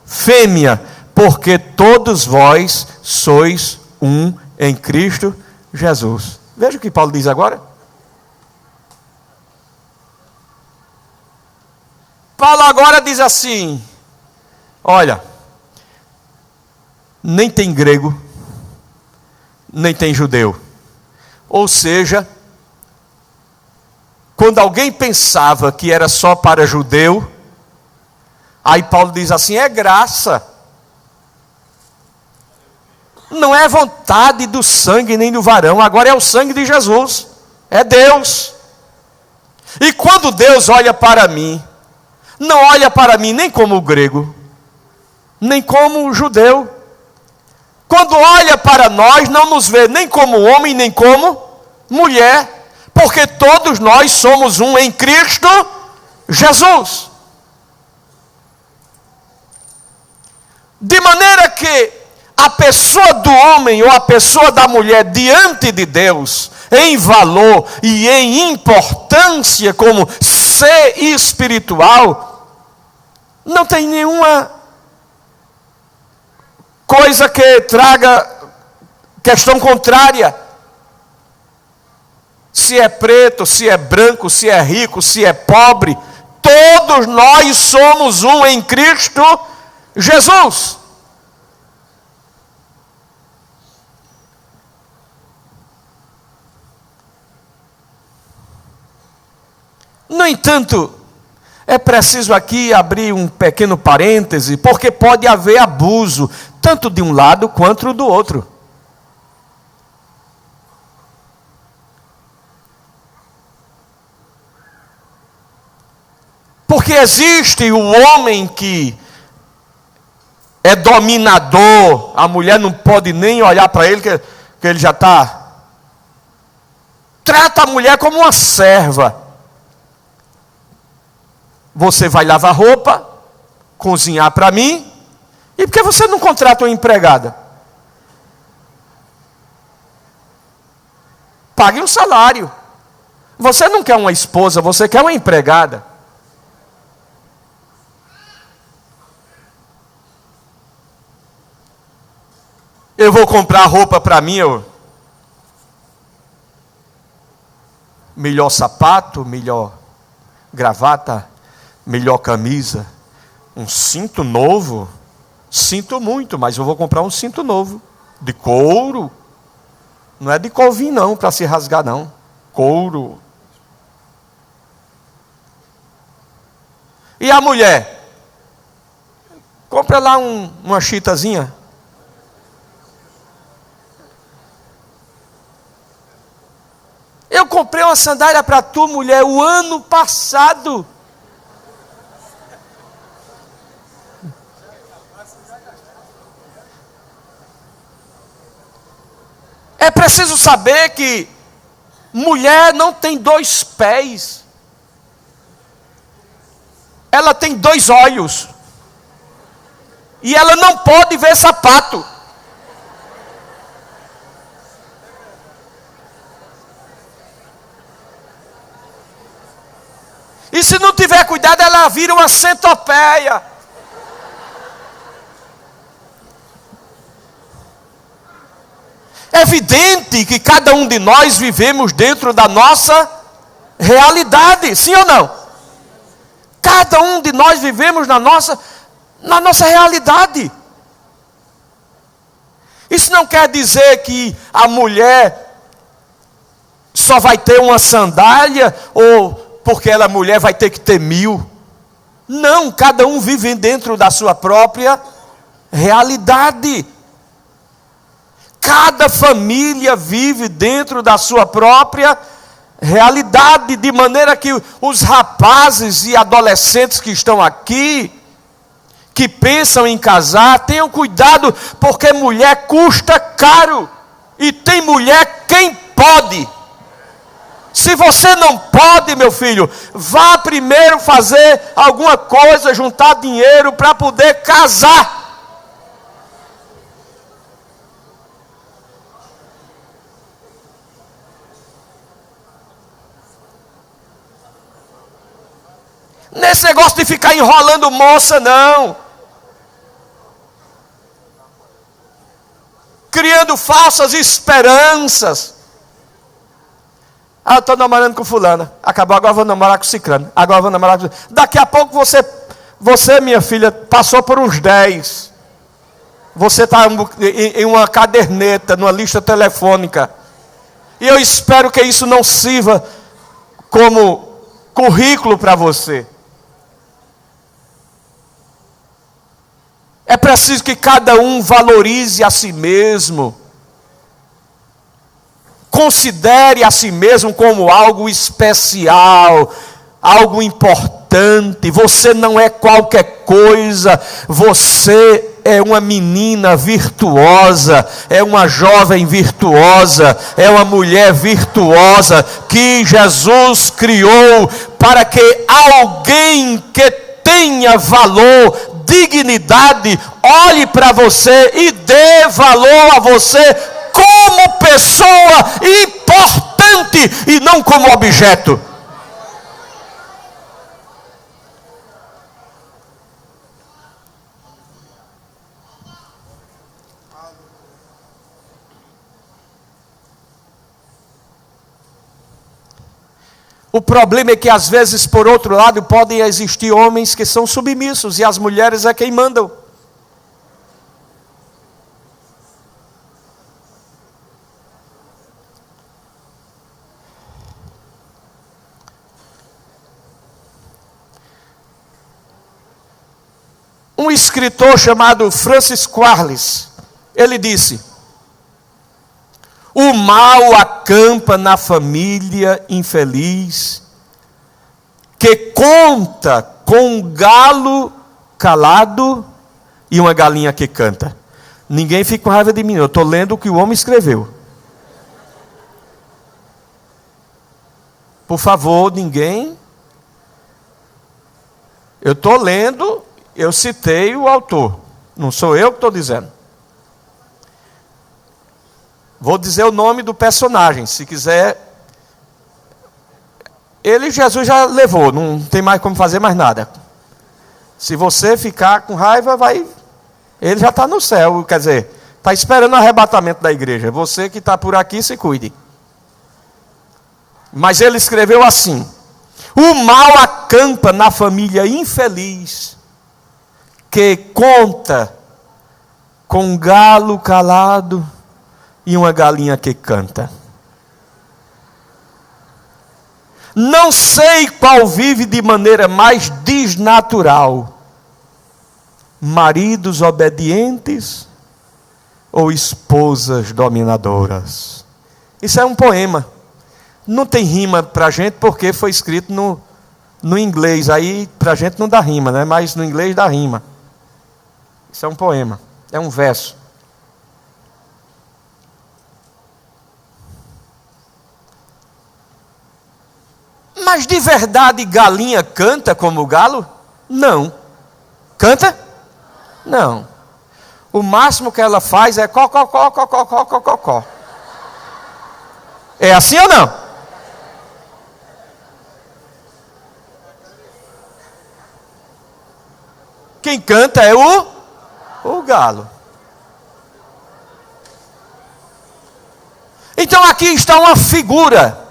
[SPEAKER 1] fêmea, porque todos vós sois um em Cristo Jesus. Veja o que Paulo diz agora. Paulo agora diz assim, olha, nem tem grego, nem tem judeu. Ou seja, quando alguém pensava que era só para judeu, aí Paulo diz assim, é graça. Não é vontade do sangue nem do varão, agora é o sangue de Jesus, é Deus. E quando Deus olha para mim, não olha para mim nem como grego, nem como judeu. Quando olha para nós, não nos vê nem como homem, nem como mulher, porque todos nós somos um em Cristo Jesus. De maneira que a pessoa do homem ou a pessoa da mulher diante de Deus, em valor e em importância como ser espiritual, não tem nenhuma coisa que traga questão contrária. Se é preto, se é branco, se é rico, se é pobre, todos nós somos um em Cristo Jesus. No entanto, É preciso aqui abrir um pequeno parêntese, porque pode haver abuso, tanto de um lado quanto do outro. Porque existe o homem que é dominador, a mulher não pode nem olhar para ele, que ele já está. Trata a mulher como uma serva. Você vai lavar roupa, cozinhar para mim, e por que você não contrata uma empregada? Pague um salário. Você não quer uma esposa, você quer uma empregada. Eu vou comprar roupa para mim, melhor sapato, melhor gravata, melhor camisa, um cinto novo. Sinto muito, mas eu vou comprar um cinto novo, de couro. Não é de covinho não, para se rasgar não. Couro. E a mulher? Compra lá uma chitazinha. Eu comprei uma sandália para tu, mulher, o ano passado. É preciso saber que mulher não tem 2 pés. Ela tem 2 olhos. E ela não pode ver sapato. E se não tiver cuidado, ela vira uma centopeia. É evidente que cada um de nós vivemos dentro da nossa realidade, sim ou não? Cada um de nós vivemos na nossa realidade. Isso não quer dizer que a mulher só vai ter uma sandália, ou porque ela mulher vai ter que ter 1000. Não, cada um vive dentro da sua própria realidade. Cada família vive dentro da sua própria realidade, de maneira que os rapazes e adolescentes que estão aqui, que pensam em casar, tenham cuidado, porque mulher custa caro, e tem mulher quem pode. Se você não pode, meu filho, vá primeiro fazer alguma coisa, juntar dinheiro para poder casar. Nesse negócio de ficar enrolando moça, não. Criando falsas esperanças. Eu estou namorando com fulana. Acabou, agora vou namorar com ciclano. Agora vou namorar com... Daqui a pouco você, minha filha, passou por uns 10. Você está em uma caderneta, numa lista telefônica. E eu espero que isso não sirva como currículo para você. É preciso que cada um valorize a si mesmo. Considere a si mesmo como algo especial, algo importante. Você não é qualquer coisa. Você é uma menina virtuosa, é uma jovem virtuosa, é uma mulher virtuosa que Jesus criou para que alguém que tenha valor, dignidade, olhe para você e dê valor a você como pessoa importante e não como objeto. O problema é que às vezes, por outro lado, podem existir homens que são submissos e as mulheres é quem mandam. um escritor chamado Francis Quarles, ele disse: o mal acampa na família infeliz, que conta com um galo calado e uma galinha que canta. Ninguém fica com raiva de mim, eu estou lendo o que o homem escreveu. Por favor, ninguém. Eu estou lendo, eu citei o autor, não sou eu que estou dizendo. Vou dizer o nome do personagem, se quiser. Ele, Jesus já levou, não tem mais como fazer mais nada. Se você ficar com raiva, ele já está no céu, quer dizer, está esperando o arrebatamento da igreja. Você que está por aqui, se cuide. Mas ele escreveu assim: o mal acampa na família infeliz, que conta com um galo calado e uma galinha que canta. Não sei qual vive de maneira mais desnatural: maridos obedientes ou esposas dominadoras. Isso é um poema. Não tem rima para a gente porque foi escrito no inglês. Aí para a gente não dá rima, né? Mas no inglês dá rima. Isso é um poema, é um verso. Mas de verdade galinha canta como o galo? Não. Canta? Não. O máximo que ela faz é có, có, có, có, có, có, có, có, có. É assim ou não? Quem canta é o galo. Então aqui está uma figura.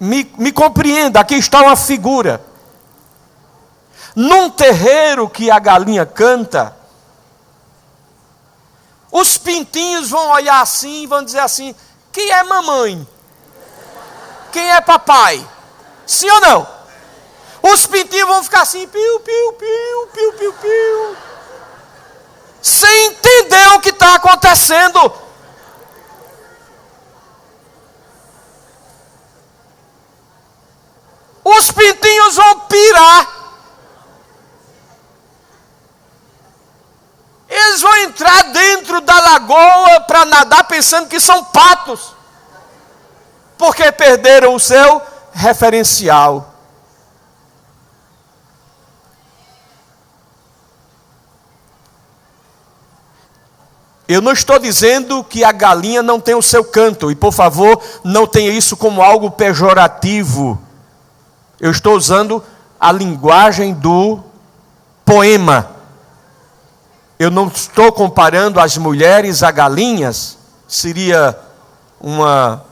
[SPEAKER 1] Me compreenda, aqui está uma figura. Num terreiro que a galinha canta, os pintinhos vão olhar assim e vão dizer assim: quem é mamãe? Quem é papai? Sim ou não? Os pintinhos vão ficar assim, piu, piu, piu, piu, piu, piu, sem entender o que está acontecendo. Os pintinhos vão pirar. Eles vão entrar dentro da lagoa para nadar pensando que são patos, porque perderam o seu referencial. Eu não estou dizendo que a galinha não tem o seu canto, e por favor, não tenha isso como algo pejorativo. Eu estou usando a linguagem do poema. Eu não estou comparando as mulheres a galinhas. Seria uma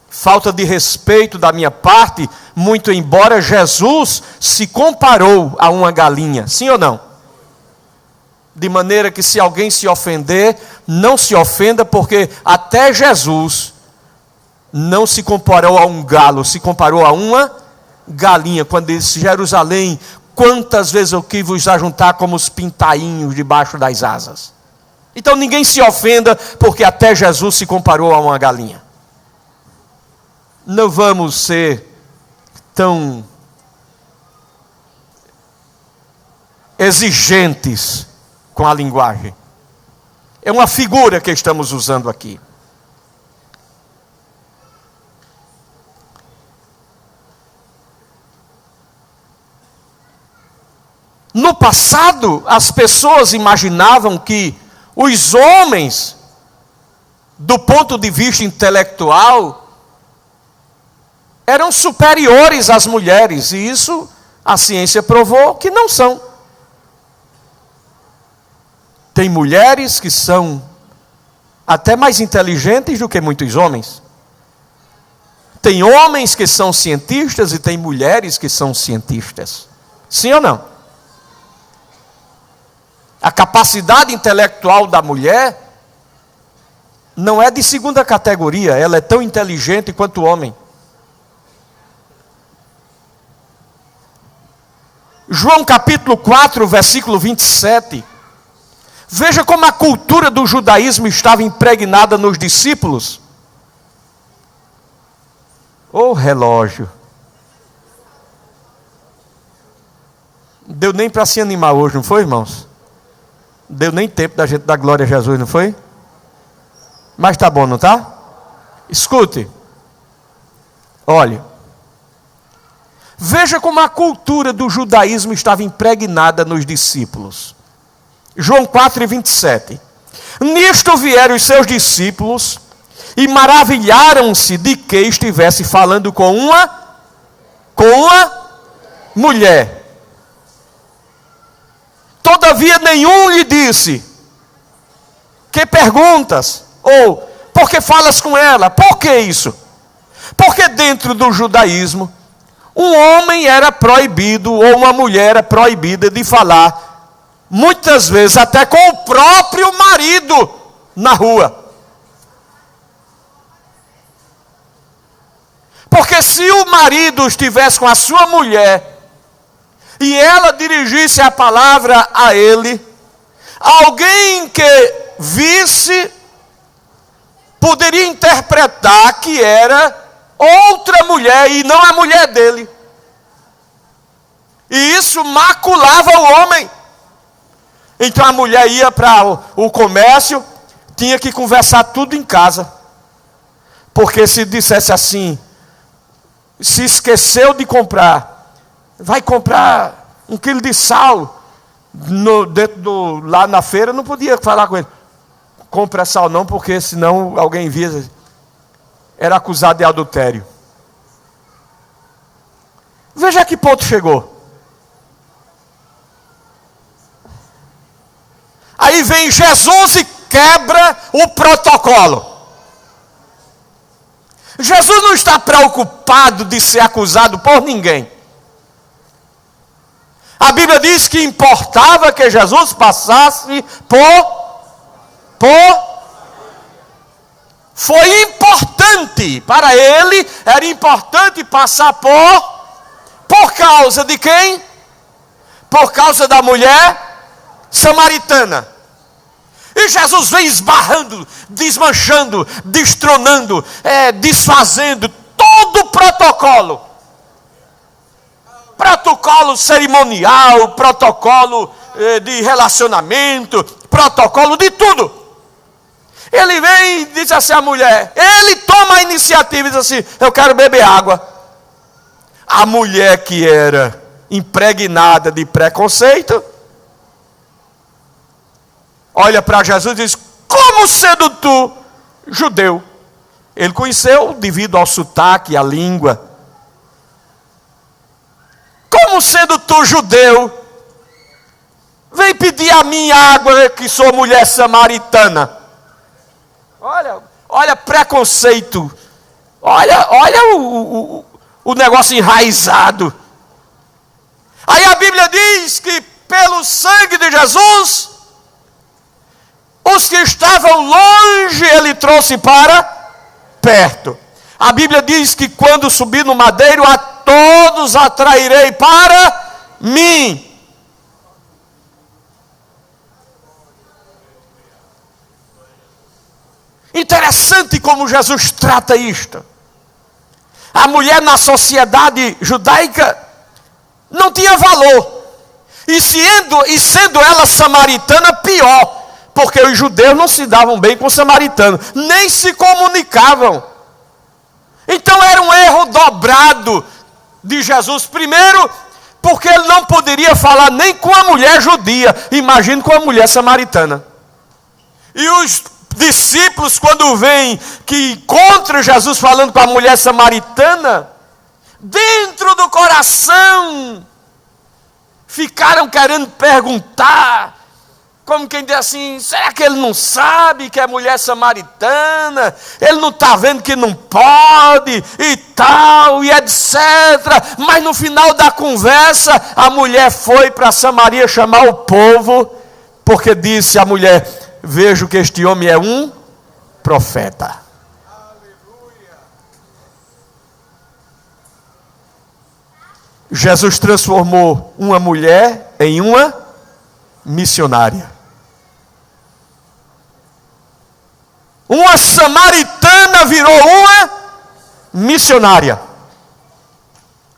[SPEAKER 1] falta de respeito da minha parte, muito embora Jesus se comparou a uma galinha. Sim ou não? De maneira que se alguém se ofender, não se ofenda, porque até Jesus não se comparou a um galo, se comparou a uma galinha, quando ele disse: Jerusalém, quantas vezes eu quis vos ajuntar como os pintainhos debaixo das asas. Então ninguém se ofenda, porque até Jesus se comparou a uma galinha. Não vamos ser tão exigentes com a linguagem. É uma figura que estamos usando aqui. No passado, as pessoas imaginavam que os homens, do ponto de vista intelectual, eram superiores às mulheres, e isso a ciência provou que não são. Tem mulheres que são até mais inteligentes do que muitos homens. Tem homens que são cientistas e tem mulheres que são cientistas. Sim ou não? A capacidade intelectual da mulher não é de segunda categoria, ela é tão inteligente quanto o homem. João capítulo 4, versículo 27. Veja como a cultura do judaísmo estava impregnada nos discípulos. Ô relógio. Deu nem para se animar hoje, não foi, irmãos? Deu nem tempo da gente dar glória a Jesus, não foi? Mas tá bom, não tá? Escute. Olha. Veja como a cultura do judaísmo estava impregnada nos discípulos. João 4, 27. Nisto vieram os seus discípulos e maravilharam-se de que estivesse falando com uma mulher. Todavia nenhum lhe disse: que perguntas? Ou, por que falas com ela? Por que isso? Porque dentro do judaísmo, um homem era proibido, ou uma mulher era proibida de falar, muitas vezes até com o próprio marido na rua. Porque se o marido estivesse com a sua mulher, e ela dirigisse a palavra a ele, alguém que visse, poderia interpretar que era outra mulher e não a mulher dele. E isso maculava o homem. Então a mulher ia para o comércio, tinha que conversar tudo em casa. Porque se dissesse assim, se esqueceu de comprar, vai comprar 1 quilo de sal lá na feira, não podia falar com ele, compra sal não, porque senão alguém via, era acusado de adultério. Veja a que ponto chegou. Aí vem Jesus e quebra o protocolo. Jesus não está preocupado de ser acusado por ninguém. A Bíblia diz que importava que Jesus passasse foi importante para ele, era importante passar por causa de quem? Por causa da mulher samaritana. E Jesus vem esbarrando, desmanchando, destronando, desfazendo todo o protocolo. Protocolo cerimonial, protocolo de relacionamento, protocolo de tudo. Ele vem e diz assim à mulher, ele toma a iniciativa e diz assim, eu quero beber água. A mulher que era impregnada de preconceito, olha para Jesus e diz, como sendo tu judeu? Ele conheceu devido ao sotaque, à língua. Como sendo tu judeu, vem pedir a mim água, que sou mulher samaritana. Olha preconceito. Olha o negócio enraizado. Aí a Bíblia diz que pelo sangue de Jesus, os que estavam longe, ele trouxe para perto. A Bíblia diz que quando subir no madeiro, a todos atrairei para mim. Interessante como Jesus trata isto. A mulher na sociedade judaica não tinha valor. E sendo ela samaritana, pior. Porque os judeus não se davam bem com os samaritanos, nem se comunicavam. Então era um erro dobrado de Jesus. Primeiro, porque ele não poderia falar nem com a mulher judia, imagine com a mulher samaritana. E os discípulos, quando veem que encontram Jesus falando com a mulher samaritana, dentro do coração, ficaram querendo perguntar, como quem diz assim, será que ele não sabe que é mulher samaritana? Ele não está vendo que não pode e tal, e etc. Mas no final da conversa, a mulher foi para Samaria chamar o povo, porque disse a mulher, vejo que este homem é um profeta. Jesus transformou uma mulher em uma missionária. Uma samaritana virou uma missionária.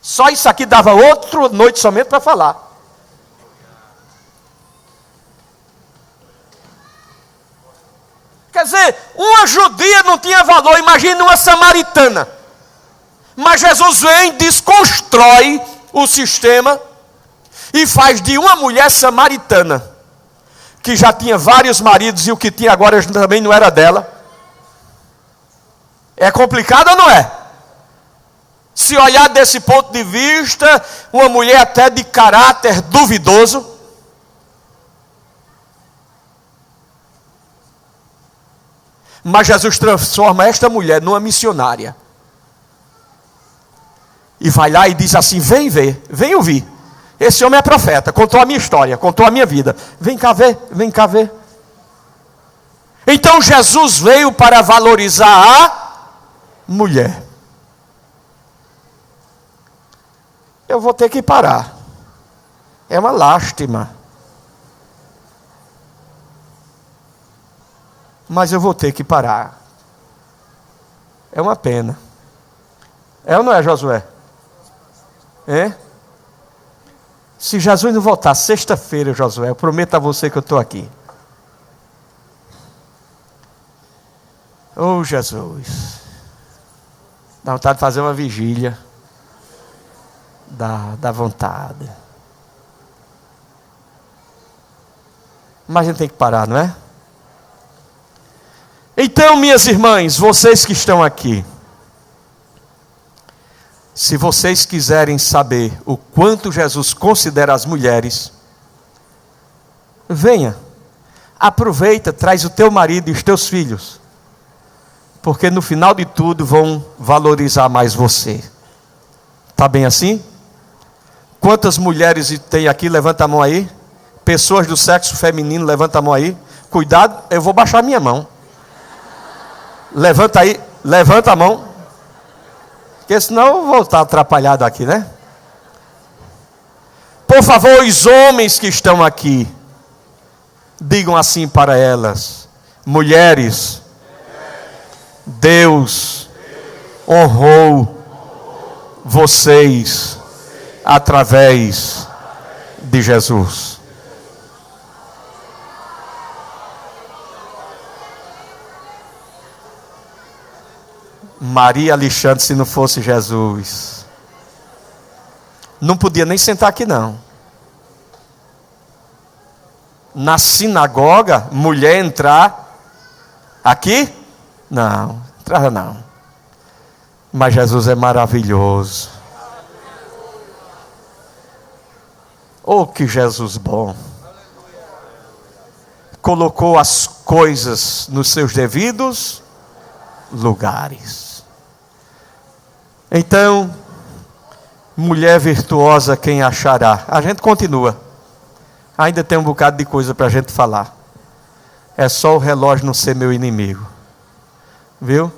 [SPEAKER 1] Só isso aqui dava outra noite somente para falar. Quer dizer, uma judia não tinha valor, imagine uma samaritana. Mas Jesus vem, desconstrói o sistema e faz de uma mulher samaritana, que já tinha vários maridos e o que tinha agora também não era dela. É complicado ou não é? Se olhar desse ponto de vista, uma mulher até de caráter duvidoso. Mas Jesus transforma esta mulher numa missionária. E vai lá e diz assim: vem ver, vem ouvir. Esse homem é profeta, contou a minha história, contou a minha vida. Vem cá ver, vem cá ver. Então Jesus veio para valorizar a mulher. Eu vou ter que parar. É uma lástima. Mas eu vou ter que parar. É uma pena. É ou não é, Josué? É? Se Jesus não voltar sexta-feira, Josué, eu prometo a você que eu estou aqui. Oh, Jesus. Dá vontade de fazer uma vigília. Dá vontade. Mas a gente tem que parar, não é? Então, minhas irmãs, vocês que estão aqui, se vocês quiserem saber o quanto Jesus considera as mulheres, venha, aproveita, traz o teu marido e os teus filhos, porque no final de tudo vão valorizar mais você. Está bem assim? Quantas mulheres tem aqui? Levanta a mão aí. Pessoas do sexo feminino, levanta a mão aí. Cuidado, eu vou baixar minha mão. Levanta aí, levanta a mão. Porque senão eu vou estar atrapalhado aqui, né? Por favor, os homens que estão aqui, digam assim para elas: mulheres, Deus honrou vocês através de Jesus. Maria Alexandre, se não fosse Jesus, não podia nem sentar aqui não. Na sinagoga, mulher entrar aqui? Não, entrava não. Mas Jesus é maravilhoso. Oh, que Jesus bom. Colocou as coisas nos seus devidos lugares. Então, mulher virtuosa, quem achará? A gente continua. Ainda tem um bocado de coisa para a gente falar. É só o relógio não ser meu inimigo. Viu?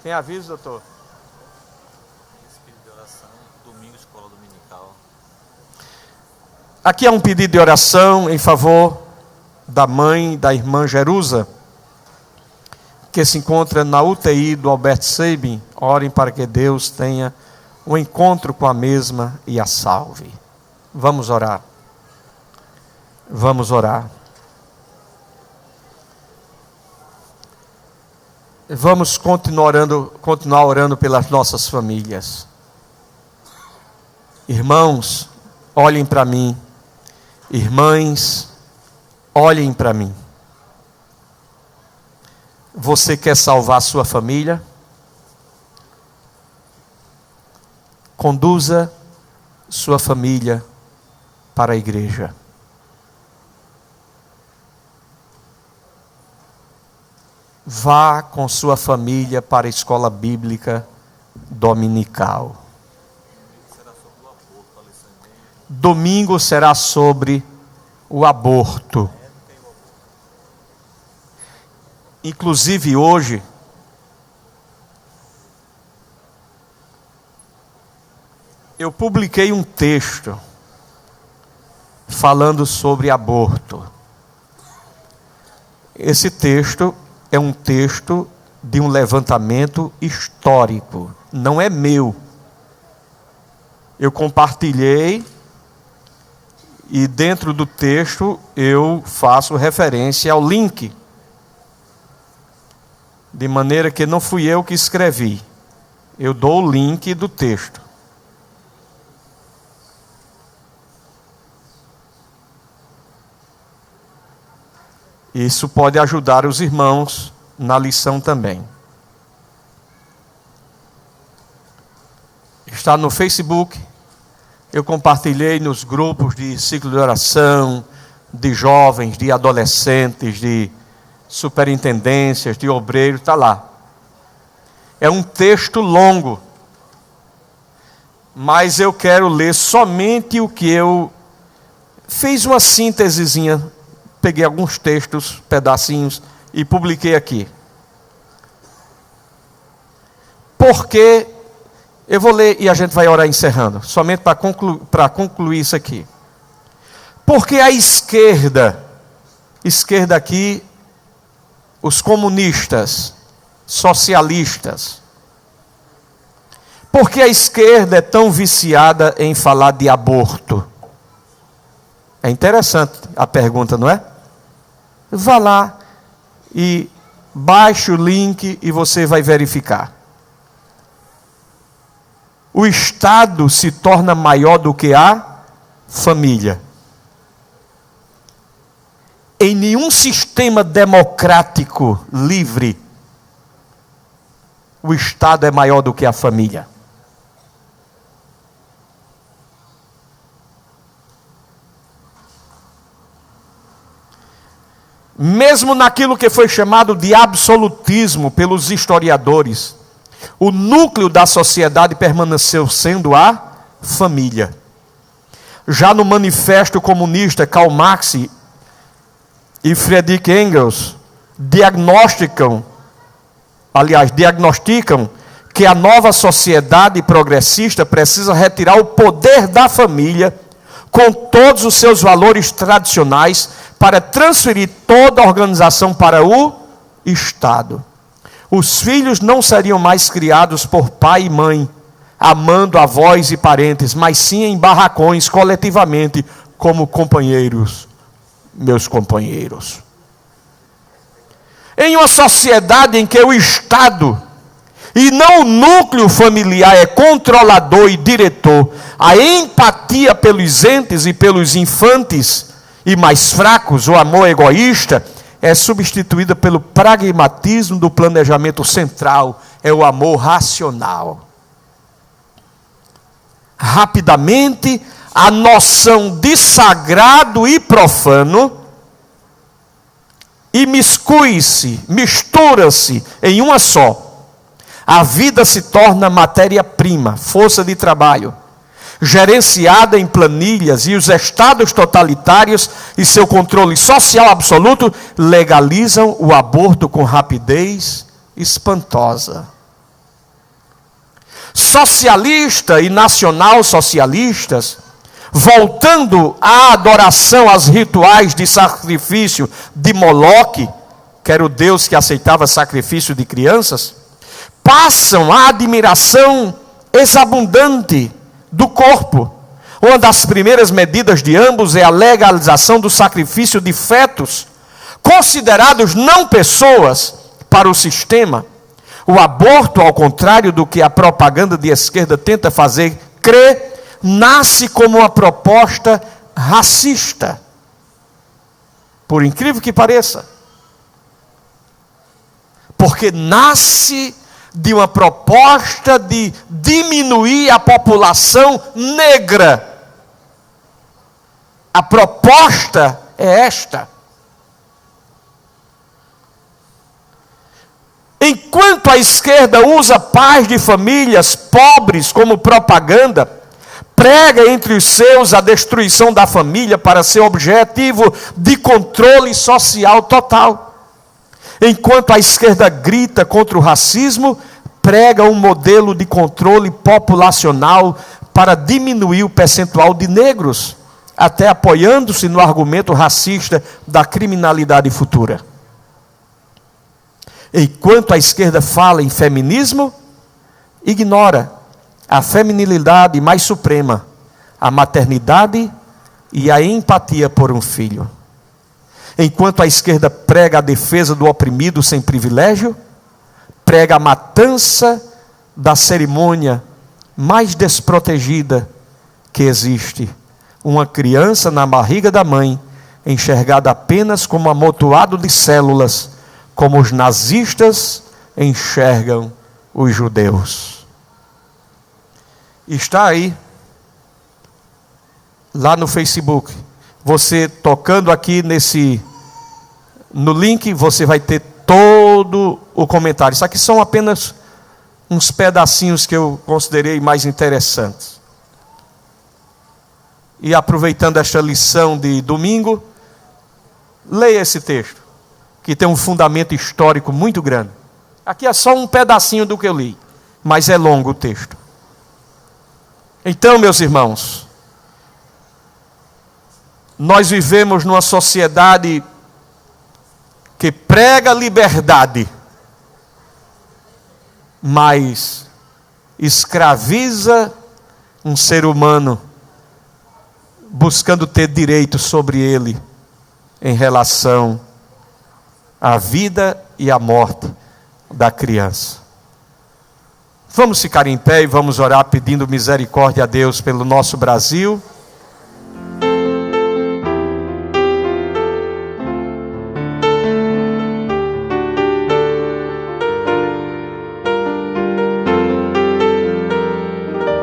[SPEAKER 1] Tem aviso, doutor?
[SPEAKER 2] Pedido de oração, domingo, escola dominical.
[SPEAKER 1] Aqui é um pedido de oração em favor da mãe da irmã Jerusa, que se encontra na UTI do Albert Sabin. Orem para que Deus tenha um encontro com a mesma e a salve. Vamos orar. Vamos orar. Vamos continuar orando pelas nossas famílias. Irmãos, olhem para mim. Irmãs, olhem para mim. Você quer salvar sua família? Conduza sua família para a igreja. Vá com sua família para a escola bíblica dominical. Domingo será sobre o aborto. Inclusive hoje, Eu publiquei um texto falando sobre aborto. Esse texto é um texto de um levantamento histórico, não é meu. Eu compartilhei e dentro do texto eu faço referência ao link, de maneira que não fui eu que escrevi. Eu dou o link do texto. Isso pode ajudar os irmãos na lição também. Está no Facebook. Eu compartilhei nos grupos de ciclo de oração, de jovens, de adolescentes, de superintendências, de obreiros, está lá. É um texto longo, mas eu quero ler somente o que eu fiz uma síntesezinha, peguei alguns textos, pedacinhos e publiquei aqui. Porque eu vou ler e a gente vai orar encerrando, somente para concluir isso aqui. Porque a esquerda aqui, os comunistas, socialistas, por que a esquerda é tão viciada em falar de aborto? É interessante a pergunta, não é? Vá lá e baixe o link e você vai verificar. O Estado se torna maior do que a família. Em nenhum sistema democrático livre, o Estado é maior do que a família. Mesmo naquilo que foi chamado de absolutismo pelos historiadores, o núcleo da sociedade permaneceu sendo a família. Já no Manifesto Comunista, Karl Marx e Friedrich Engels diagnosticam que a nova sociedade progressista precisa retirar o poder da família com todos os seus valores tradicionais para transferir toda a organização para o Estado. Os filhos não seriam mais criados por pai e mãe, amando avós e parentes, mas sim em barracões, coletivamente, como companheiros, meus companheiros. Em uma sociedade em que o Estado, e não o núcleo familiar, é controlador e diretor, a empatia pelos entes e pelos infantes e mais fracos, o amor egoísta, é substituída pelo pragmatismo do planejamento central, é o amor racional. Rapidamente, a noção de sagrado e profano imiscui-se, mistura-se em uma só. A vida se torna matéria-prima, força de trabalho, gerenciada em planilhas, e os estados totalitários e seu controle social absoluto legalizam o aborto com rapidez espantosa. Socialista e nacional-socialistas, voltando à adoração aos rituais de sacrifício de Moloque, que era o Deus que aceitava sacrifício de crianças, passam à admiração exabundante do corpo. Uma das primeiras medidas de ambos é a legalização do sacrifício de fetos, considerados não pessoas para o sistema. O aborto, ao contrário do que a propaganda de esquerda tenta fazer crer, nasce como uma proposta racista. Por incrível que pareça. Porque nasce de uma proposta de diminuir a população negra. A proposta é esta. Enquanto a esquerda usa pais de famílias pobres como propaganda, prega entre os seus a destruição da família para seu objetivo de controle social total. Enquanto a esquerda grita contra o racismo, prega um modelo de controle populacional para diminuir o percentual de negros, até apoiando-se no argumento racista da criminalidade futura. Enquanto a esquerda fala em feminismo, ignora a feminilidade mais suprema, a maternidade e a empatia por um filho. Enquanto a esquerda prega a defesa do oprimido sem privilégio, prega a matança da cerimônia mais desprotegida que existe. Uma criança na barriga da mãe, enxergada apenas como amontoado de células, como os nazistas enxergam os judeus. Está aí, lá no Facebook. Você tocando aqui no link, você vai ter todo o comentário. Isso aqui são apenas uns pedacinhos que eu considerei mais interessantes. E aproveitando esta lição de domingo, leia esse texto, que tem um fundamento histórico muito grande. Aqui é só um pedacinho do que eu li, mas é longo o texto. Então, meus irmãos, nós vivemos numa sociedade que prega liberdade, mas escraviza um ser humano, buscando ter direito sobre ele em relação à vida e à morte da criança. Vamos ficar em pé e vamos orar pedindo misericórdia a Deus pelo nosso Brasil